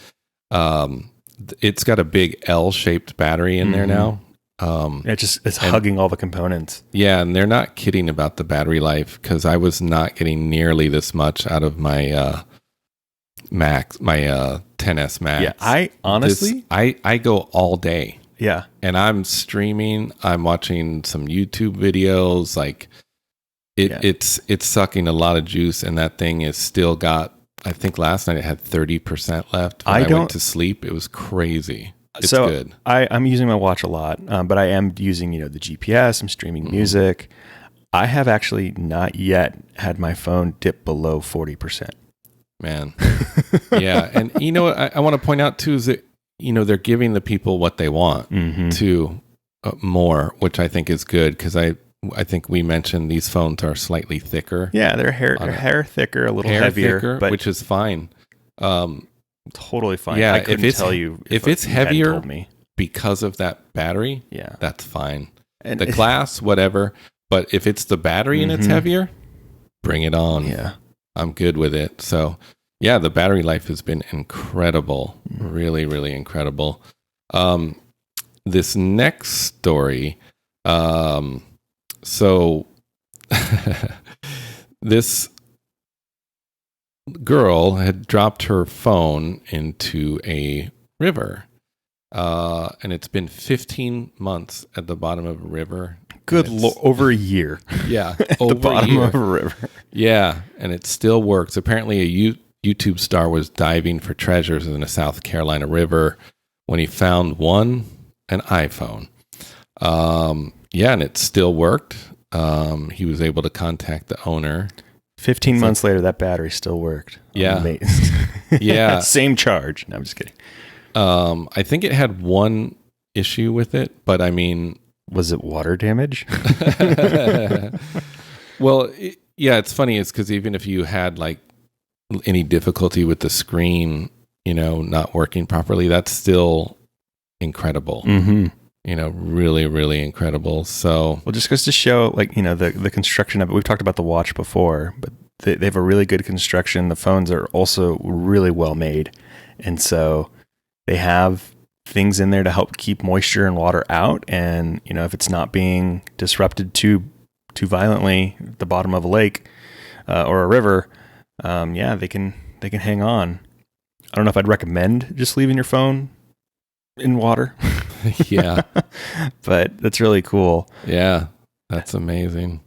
S1: it's got a big L-shaped battery in there now.
S2: It's hugging all the components.
S1: Yeah, and they're not kidding about the battery life because I was not getting nearly this much out of my Max, my 10s Max.
S2: Yeah, I honestly,
S1: I go all day.
S2: Yeah,
S1: and I'm streaming. I'm watching some YouTube videos. Like it's sucking a lot of juice, and that thing is still got. I think last night it had 30% left. When I went to sleep, it was crazy. It's good.
S2: I'm using my watch a lot, but I am using the GPS. I'm streaming music. I have actually not yet had my phone dip below 40%.
S1: Man. Yeah. And what I want to point out too is that, they're giving the people what they want to more, which I think is good because I think we mentioned these phones are slightly thicker.
S2: Yeah, they're hair thicker, a little heavier,
S1: thicker,
S2: but
S1: which is fine.
S2: Totally fine.
S1: Yeah,
S2: I couldn't tell you
S1: if it's heavier
S2: told me.
S1: Because of that battery.
S2: Yeah,
S1: that's fine.
S2: And
S1: the glass, whatever. But if it's the battery and it's heavier, bring it on.
S2: Yeah.
S1: I'm good with it. So, yeah, the battery life has been incredible. Really, really incredible. This next story, so this girl had dropped her phone into a river, and it's been 15 months at the bottom of a river.
S2: Good over a year.
S1: Yeah,
S2: over the bottom of a river.
S1: Yeah, and it still works. Apparently, a YouTube star was diving for treasures in a South Carolina river when he found an iPhone. Yeah, and it still worked. He was able to contact the owner.
S2: 15 months later, that battery still worked.
S1: Yeah.
S2: Amazing.
S1: Yeah.
S2: Same charge. No, I'm just kidding.
S1: I think it had one issue with it, but I mean...
S2: Was it water damage?
S1: Well, it's funny. It's because even if you had like any difficulty with the screen, not working properly, that's still incredible. Really, really incredible. So,
S2: well, just goes to show, like, the construction of it. We've talked about the watch before, but they have a really good construction. The phones are also really well made, and so they have things in there to help keep moisture and water out. And if it's not being disrupted too violently at the bottom of a lake or a river, they can hang on. I don't know if I'd recommend just leaving your phone in water.
S1: Yeah.
S2: But that's really cool.
S1: Yeah, that's amazing.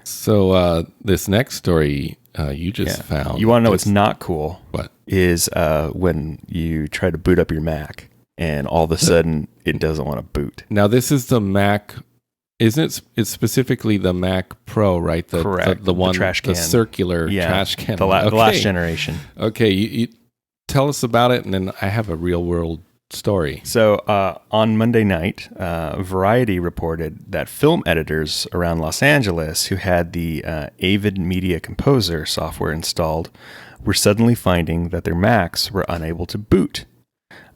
S1: So this next story you just found.
S2: You want to know what's not cool?
S1: What?
S2: Is when you try to boot up your Mac and all of a sudden it doesn't want to boot.
S1: Now this is the Mac, isn't it? It's specifically the Mac Pro, right?
S2: Correct.
S1: The one,
S2: the trash can.
S1: The circular trash can.
S2: The last generation.
S1: Okay, you tell us about it, and then I have a real world story.
S2: So on Monday night, Variety reported that film editors around Los Angeles who had the Avid Media Composer software installed were suddenly finding that their Macs were unable to boot.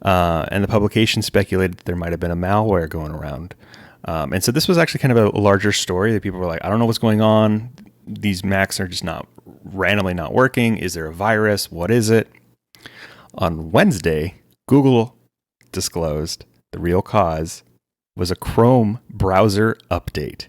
S2: And the publication speculated that there might have been a malware going around. And so this was actually kind of a larger story that people were like, I don't know what's going on. These Macs are just randomly not working. Is there a virus? What is it? On Wednesday, Google disclosed the real cause was a Chrome browser update.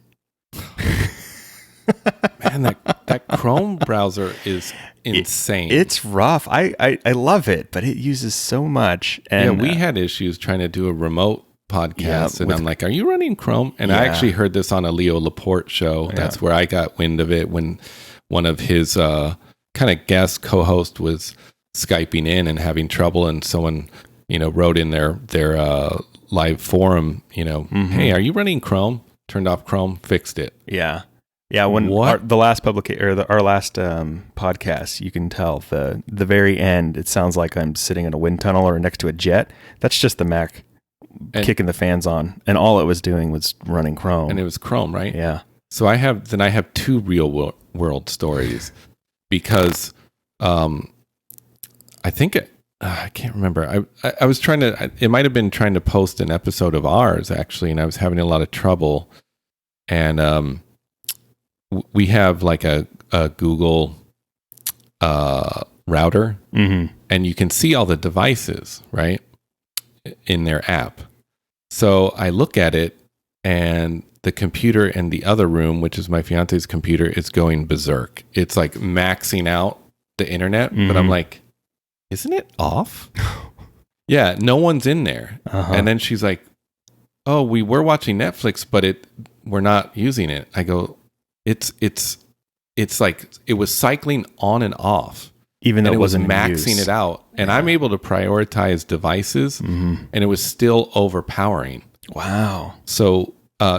S1: Man, That Chrome browser is insane.
S2: It's rough. I love it, but it uses so much. And
S1: we had issues trying to do a remote podcast, and I'm like, "Are you running Chrome?" And I actually heard this on a Leo Laporte show. That's where I got wind of it when one of his kind of guest co-host was Skyping in and having trouble, and someone wrote in their live forum, "Hey, are you running Chrome?" Turned off Chrome, fixed it.
S2: Yeah. When the last our last podcast, you can tell the very end. It sounds like I'm sitting in a wind tunnel or next to a jet. That's just the Mac kicking the fans on, and all it was doing was running Chrome.
S1: And it was Chrome, right?
S2: Yeah.
S1: So I have two real world stories because I think I can't remember. I was trying to. It might have been trying to post an episode of Ars actually, and I was having a lot of trouble. And we have like a Google router, and you can see all the devices right in their app. So I look at it, and the computer in the other room, which is my fiance's computer, is going berserk. It's like maxing out the internet, but I'm like, isn't it off? Yeah, no one's in there. And then she's like, oh, we were watching Netflix, but we're not using it. I go, it's like it was cycling on and off.
S2: Even though it wasn't
S1: maxing it out. And I'm able to prioritize devices, and it was still overpowering. Wow. So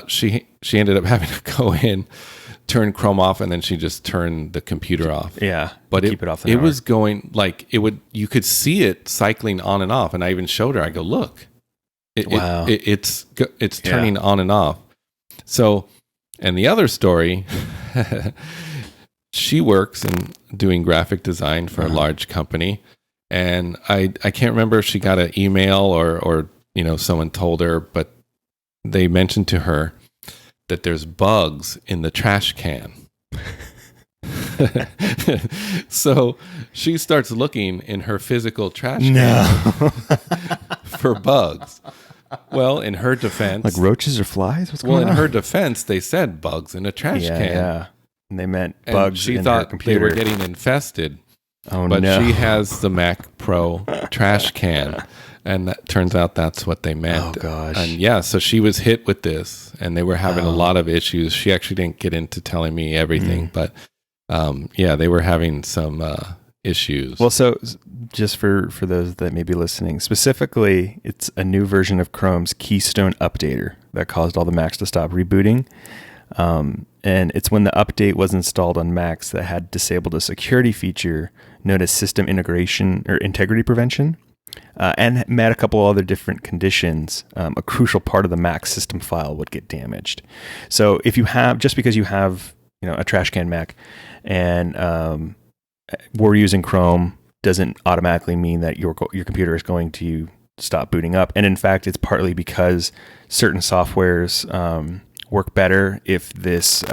S1: she ended up having to go in, turn Chrome off, and then she just turned the computer off.
S2: Yeah.
S1: But keep it off the network. Was going like you could see it cycling on and off. And I even showed her, I go, look, it's turning on and off. So, and the other story, she works in doing graphic design for a large company. And I can't remember if she got an email or someone told her, but they mentioned to her that there's bugs in the trash can. So she starts looking in her physical trash can for bugs. Well, in her defense,
S2: like roaches or flies? What's going on?
S1: In her defense, they said bugs in a trash can.
S2: Yeah, and they meant bugs in her computer.
S1: They were getting infested. But she has the Mac Pro trash can, and that turns out that's what they meant.
S2: Oh gosh!
S1: And so she was hit with this, and they were having a lot of issues. She actually didn't get into telling me everything, but they were having some issues.
S2: Well, so just for those that may be listening, specifically, it's a new version of Chrome's Keystone Updater that caused all the Macs to stop rebooting. And it's when the update was installed on Macs that had disabled a security feature known as system integration or integrity prevention, and met a couple other different conditions. A crucial part of the Mac system file would get damaged. So if you have, just because you have, a trash can Mac and we're using Chrome, doesn't automatically mean that your computer is going to stop booting up. And in fact, it's partly because certain softwares work better if this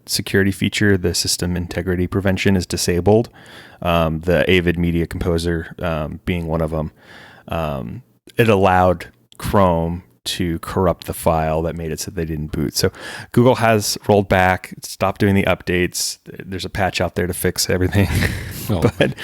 S2: security feature, the system integrity prevention, is disabled. The Avid Media Composer being one of them. It allowed Chrome to corrupt the file that made it so they didn't boot. So Google has rolled back, stopped doing the updates. There's a patch out there to fix everything. But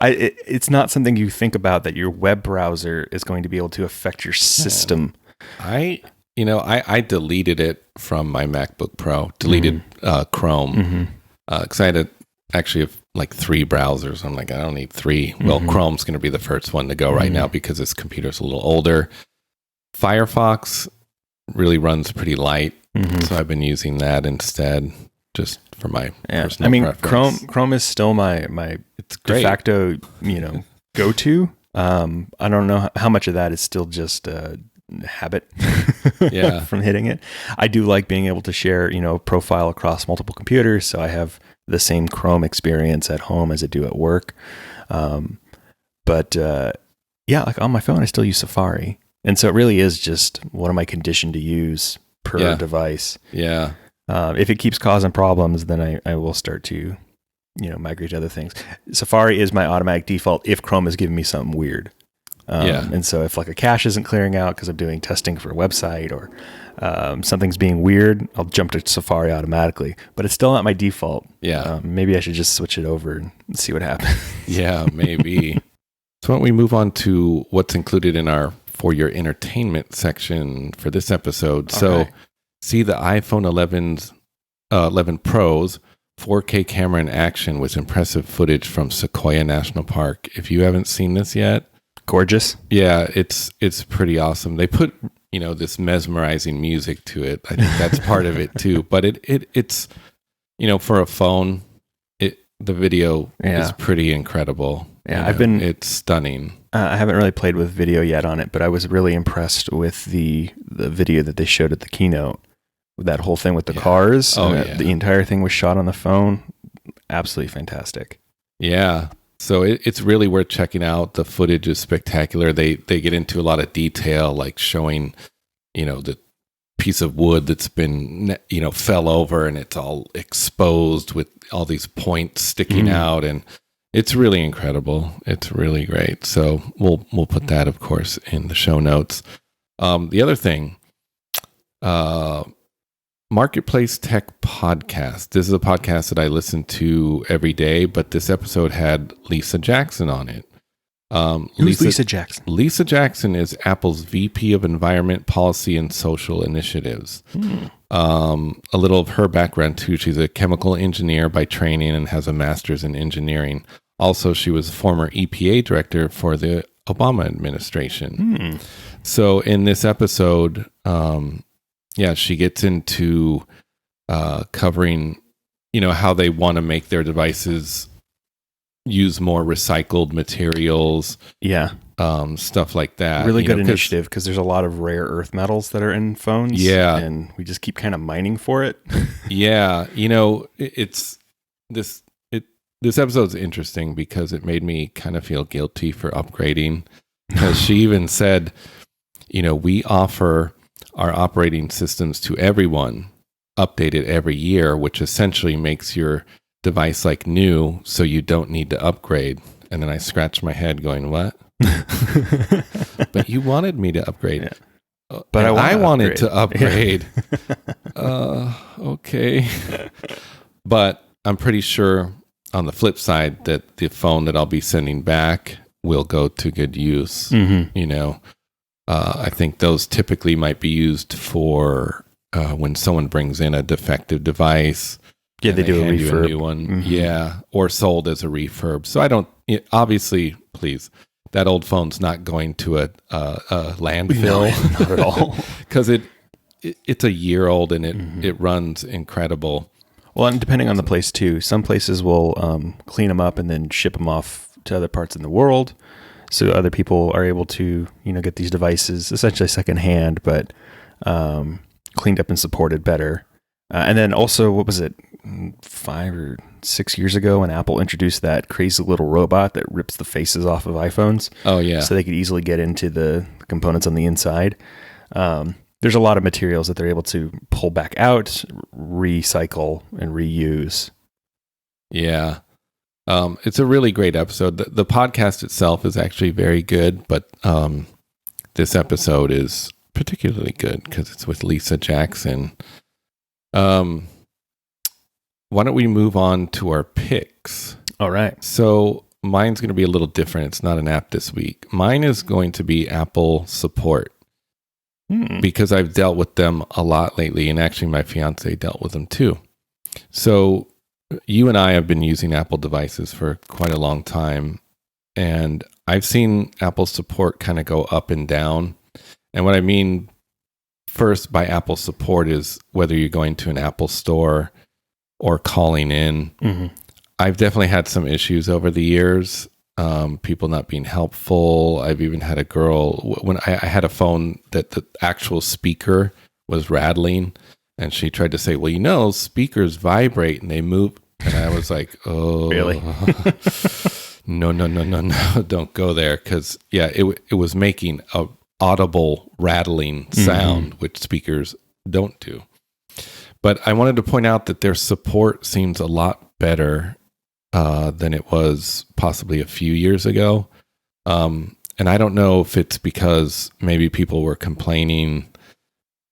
S2: it's not something you think about, that your web browser is going to be able to affect your system.
S1: I deleted it from my MacBook Pro, deleted Chrome, because I had actually like 3 browsers. I'm like, I don't need 3. Well, Chrome's going to be the first one to go right now because this computer's a little older. Firefox really runs pretty light, so I've been using that instead, just for my personal preference.
S2: Chrome is still my de facto, go-to. I don't know how much of that is still just habit from hitting it. I do like being able to share, profile across multiple computers, so I have the same Chrome experience at home as I do at work. But like on my phone, I still use Safari. And so it really is just, what am I conditioned to use per device? Yeah. If it keeps causing problems, then I will start to, migrate to other things. Safari is my automatic default if Chrome is giving me something weird. And so if like a cache isn't clearing out because I'm doing testing for a website or something's being weird, I'll jump to Safari automatically. But it's still not my default.
S1: Yeah.
S2: Maybe I should just switch it over and see what happens.
S1: Yeah, maybe. So why don't we move on to what's included in our For Your Entertainment section for this episode. So see the iPhone 11 Pro's 4K camera in action with impressive footage from Sequoia National Park. If you haven't seen this yet,
S2: gorgeous.
S1: Yeah, it's pretty awesome. They put, this mesmerizing music to it. I think that's part of it too. But it's for a phone, the video is pretty incredible.
S2: Yeah,
S1: it's stunning.
S2: I haven't really played with video yet on it, but I was really impressed with the video that they showed at the keynote. That whole thing with the cars. The entire thing was shot on the phone. Absolutely fantastic.
S1: Yeah. So it's really worth checking out. The footage is spectacular. They get into a lot of detail, like showing, the piece of wood that's been, fell over and it's all exposed with all these points sticking out. And it's really incredible. It's really great. So we'll put that, of course, in the show notes. The other thing, Marketplace Tech Podcast. This is a podcast that I listen to every day, but this episode had Lisa Jackson on it.
S2: Who's Lisa Jackson?
S1: Lisa Jackson is Apple's VP of Environment, Policy, and Social Initiatives. A little of her background, too. She's a chemical engineer by training and has a master's in engineering. Also, she was former EPA director for the Obama administration. So in this episode, she gets into covering, how they want to make their devices use more recycled materials. Yeah. Stuff like that.
S2: Really good initiative because there's a lot of rare earth metals that are in phones.
S1: Yeah.
S2: And we just keep kind of mining for it.
S1: Yeah. This episode's interesting because it made me kind of feel guilty for upgrading. Because she even said, we offer our operating systems to everyone, updated every year, which essentially makes your device like new, so you don't need to upgrade. And then I scratched my head going, what? But you wanted me to upgrade. Yeah. But I wanted to upgrade. Okay. But I'm pretty sure on the flip side that the phone that I'll be sending back will go to good use. I think those typically might be used for when someone brings in a defective device.
S2: Yeah, they do a refurb.
S1: A new one. Yeah, or sold as a refurb. So I don't, obviously, please, that old phone's not going to a landfill.
S2: No, not at all.
S1: Because it's a year old and it runs incredible.
S2: Well, and depending on the place too, some places will clean them up and then ship them off to other parts in the world. So other people are able to, get these devices essentially secondhand, but cleaned up and supported better. And then also, what was it, 5 or 6 years ago when Apple introduced that crazy little robot that rips the faces off of iPhones?
S1: Oh, yeah.
S2: So they could easily get into the components on the inside. There's a lot of materials that they're able to pull back out, recycle, and reuse.
S1: Yeah. It's a really great episode. The podcast itself is actually very good, but this episode is particularly good because it's with Lisa Jackson. Why don't we move on to our picks?
S2: All right.
S1: So mine's going to be a little different. It's not an app this week. Mine is going to be Apple support because I've dealt with them a lot lately, and actually my fiance dealt with them too. So you and I have been using Apple devices for quite a long time, and I've seen Apple support kind of go up and down. And what I mean first by Apple support is whether you're going to an Apple store or calling in. I've definitely had some issues over the years. People not being helpful. I've even had a girl, when I had a phone that the actual speaker was rattling, and she tried to say, well, speakers vibrate and they move. And I was like, oh,
S2: really?
S1: No, don't go there. Because, it was making a audible rattling sound, which speakers don't do. But I wanted to point out that their support seems a lot better than it was possibly a few years ago. And I don't know if it's because maybe people were complaining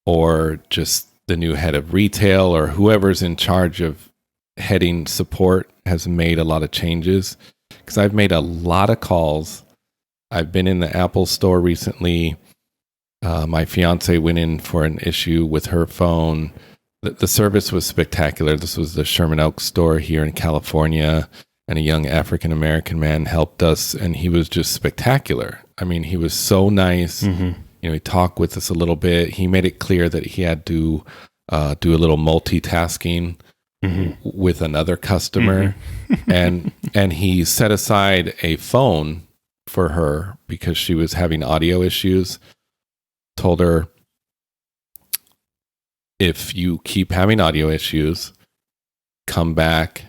S1: or just the new head of retail or whoever's in charge of heading support has made a lot of changes. Because I've made a lot of calls. I've been in the Apple store recently. My fiance went in for an issue with her phone. The service was spectacular. This was the Sherman Oaks store here in California, and a young African-American man helped us, and he was just spectacular. I mean, he was so nice.
S2: Mm-hmm.
S1: He talked with us a little bit. He made it clear that he had to do a little multitasking with another customer. and he set aside a phone for her because she was having audio issues. Told her, if you keep having audio issues, come back,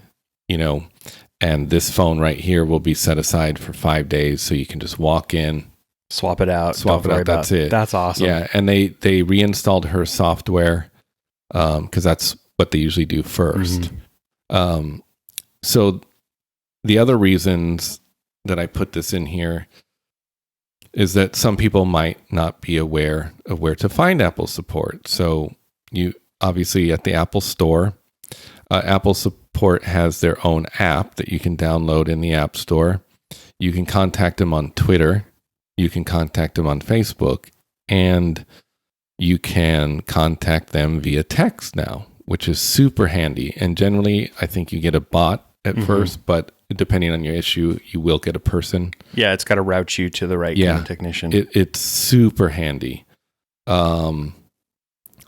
S1: and this phone right here will be set aside for 5 days, so you can just walk in,
S2: swap it out.
S1: That's it.
S2: That's awesome.
S1: Yeah, and they reinstalled her software because that's what they usually do first. So the other reasons that I put this in here is that some people might not be aware of where to find Apple support. So you obviously at the Apple Store, Apple Support has their own app that you can download in the App Store. You can contact them on Twitter. You can contact them on Facebook. And you can contact them via text now, which is super handy. And generally, I think you get a bot at first, but depending on your issue, you will get a person.
S2: Yeah, it's got to route you to the right kind of technician.
S1: It's super handy.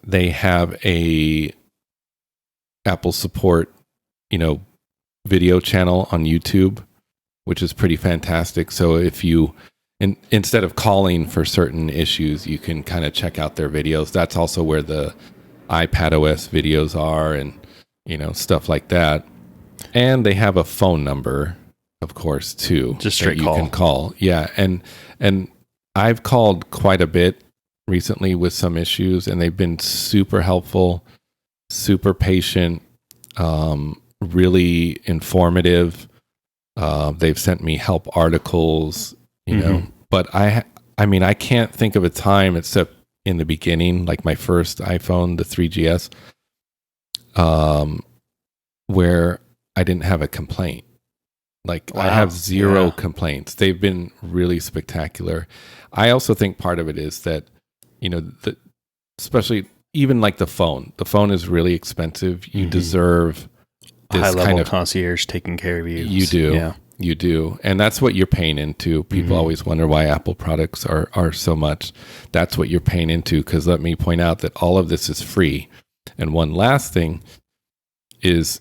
S1: They have a Apple Support, video channel on YouTube, which is pretty fantastic. So if you, instead of calling for certain issues, you can kind of check out their videos. That's also where the iPadOS videos are and, stuff like that. And they have a phone number, of course, too.
S2: Just straight call.
S1: You can call. Yeah. And I've called quite a bit recently with some issues, and they've been super helpful, super patient, really informative. They've sent me help articles, but I can't think of a time except in the beginning, like my first iPhone, the 3GS, where I didn't have a complaint. Like I have zero complaints. They've been really spectacular. I also think part of it is that, especially even like the phone is really expensive. You deserve this
S2: high level
S1: kind of
S2: concierge taking care of you.
S1: You do. Yeah. You do. And that's what you're paying into. People always wonder why Apple products are so much. That's what you're paying into. Because let me point out that all of this is free. And one last thing is,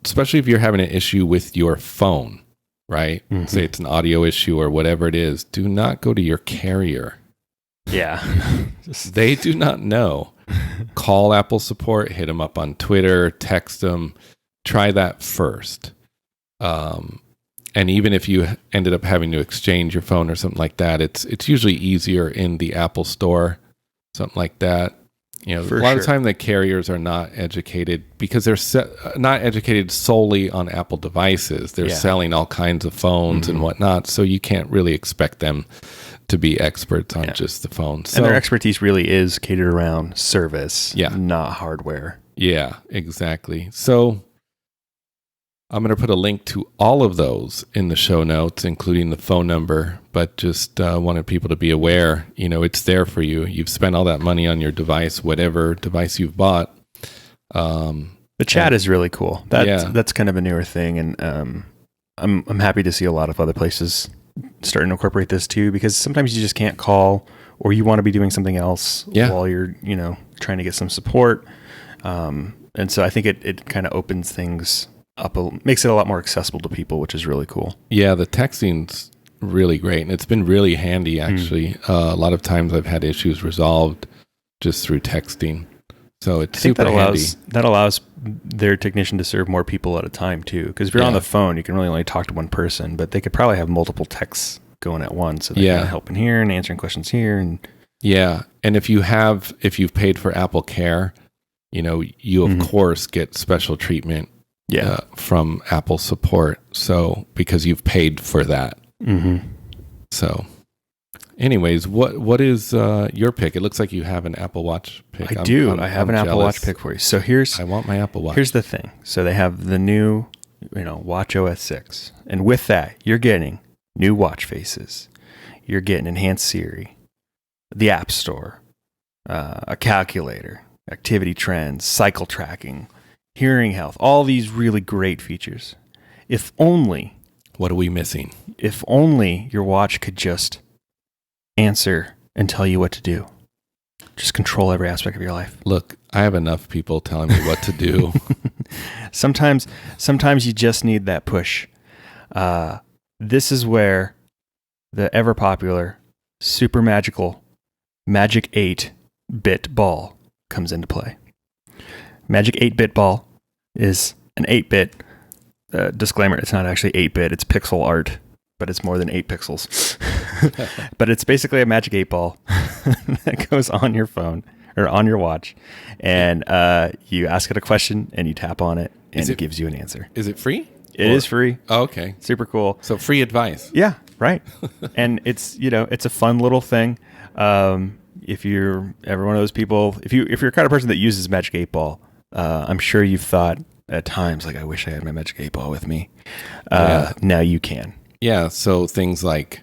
S1: especially if you're having an issue with your phone, right? Say it's an audio issue or whatever it is, do not go to your carrier.
S2: Yeah.
S1: They do not know. Call Apple support, hit them up on Twitter, text them. Try that first. And even if you ended up having to exchange your phone or something like that, it's usually easier in the Apple Store, something like that. A lot of the time the carriers are not educated because they're not educated solely on Apple devices. They're selling all kinds of phones and whatnot, so you can't really expect them to be experts on just the phone. So,
S2: and their expertise really is catered around service, not hardware.
S1: Yeah, exactly. So I'm going to put a link to all of those in the show notes, including the phone number, but just wanted people to be aware, it's there for you. You've spent all that money on your device, whatever device you've bought.
S2: The chat is really cool. That's kind of a newer thing. And I'm happy to see a lot of other places starting to incorporate this too, because sometimes you just can't call or you want to be doing something else while you're, trying to get some support. And so I think it kind of opens things up, makes it a lot more accessible to people, which is really cool.
S1: Yeah, the texting's really great, and it's been really handy, actually. A lot of times I've had issues resolved just through texting. So it's super handy.
S2: That allows their technician to serve more people at a time, too. Because if you're on the phone, you can really only talk to one person, but they could probably have multiple texts going at once. So they're helping here and answering questions here. And
S1: and if you've paid for Apple Care, you of course get special treatment from Apple support. So because you've paid for that. So Anyways, what is your pick? It looks like you have an Apple Watch pick.
S2: I do. I have an Apple Watch pick for you. So
S1: I want my Apple Watch.
S2: Here's the thing. So they have the new, Watch OS 6. And with that, you're getting new watch faces. You're getting enhanced Siri, the App Store, a calculator, activity trends, cycle tracking, hearing health, all these really great features. If only...
S1: What are we missing?
S2: If only your watch could just answer and tell you what to do. Just control every aspect of your life.
S1: Look, I have enough people telling me what to do.
S2: Sometimes you just need that push. This is where the ever popular, super magical Magic 8-bit ball comes into play. Magic 8-bit ball is an 8-bit. Disclaimer, it's not actually 8-bit, it's pixel art, but it's more than 8 pixels. But it's basically a Magic 8 ball that goes on your phone or on your watch, and you ask it a question and you tap on it and it gives you an answer.
S1: Is it free?
S2: It is free.
S1: Oh, okay.
S2: Super cool.
S1: So free advice.
S2: Yeah, right. And it's a fun little thing. If you're ever one of those people, if you're the kind of person that uses Magic 8 ball, I'm sure you've thought at times, like, I wish I had my Magic 8 ball with me. Now you can.
S1: Yeah, so things like,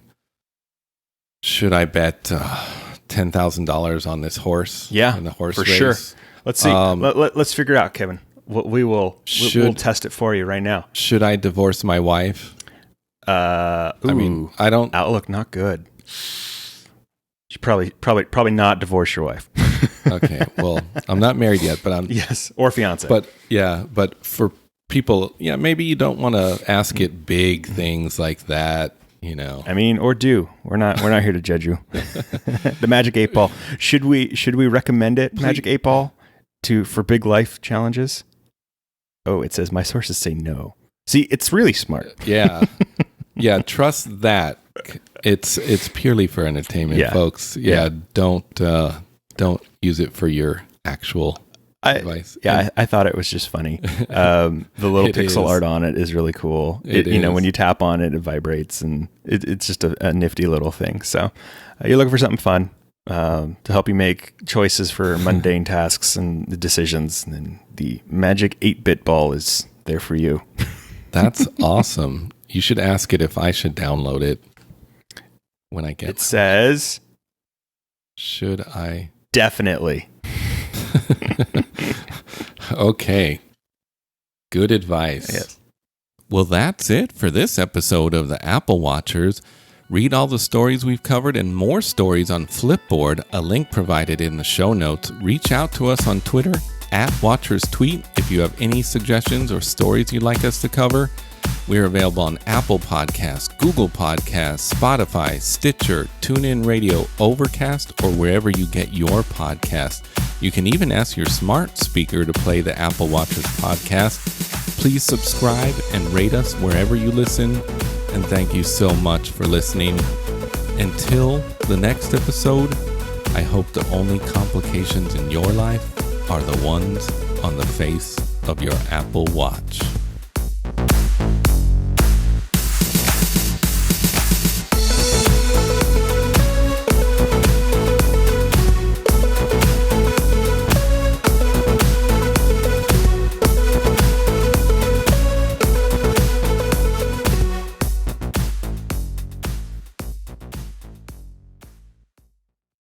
S1: should I bet $10,000 on this horse?
S2: Yeah,
S1: in the horse
S2: for
S1: race?
S2: sure. Let's see. Let's figure it out, Kevin. We'll test it for you right now.
S1: Should I divorce my wife? I mean, I don't...
S2: Outlook, not good. You should probably not divorce your wife.
S1: Okay, well, I'm not married yet, but I'm...
S2: Yes, or fiance.
S1: But for people, maybe you don't want to ask it big things like that,
S2: I mean, or do. We're not here to judge you. The Magic 8 ball. Should we recommend it, Magic 8 ball, for big life challenges? Oh, it says my sources say no. See, it's really smart.
S1: Yeah. Yeah, trust that. It's purely for entertainment, folks. Yeah, don't use it for your actual advice.
S2: Yeah, I thought it was just funny. The little pixel art on it is really cool. When you tap on it, it vibrates, and it's just a nifty little thing. So you're looking for something fun to help you make choices for mundane tasks and decisions, and then the Magic 8-bit ball is there for you.
S1: That's awesome. You should ask it if I should download it when I get
S2: it. Says,
S1: should I?
S2: Definitely.
S1: Okay. Good advice.
S2: Yes.
S1: Well, that's it for this episode of the Apple Watchers. Read all the stories we've covered and more stories on Flipboard, a link provided in the show notes. Reach out to us on Twitter @WatchersTweet if you have any suggestions or stories you'd like us to cover. We're available on Apple Podcasts, Google Podcasts, Spotify, Stitcher, TuneIn Radio, Overcast, or wherever you get your podcast. You can even ask your smart speaker to play the Apple Watchers podcast. Please subscribe and rate us wherever you listen. And thank you so much for listening. Until the next episode, I hope the only complications in your life are the ones on the face of your Apple Watch.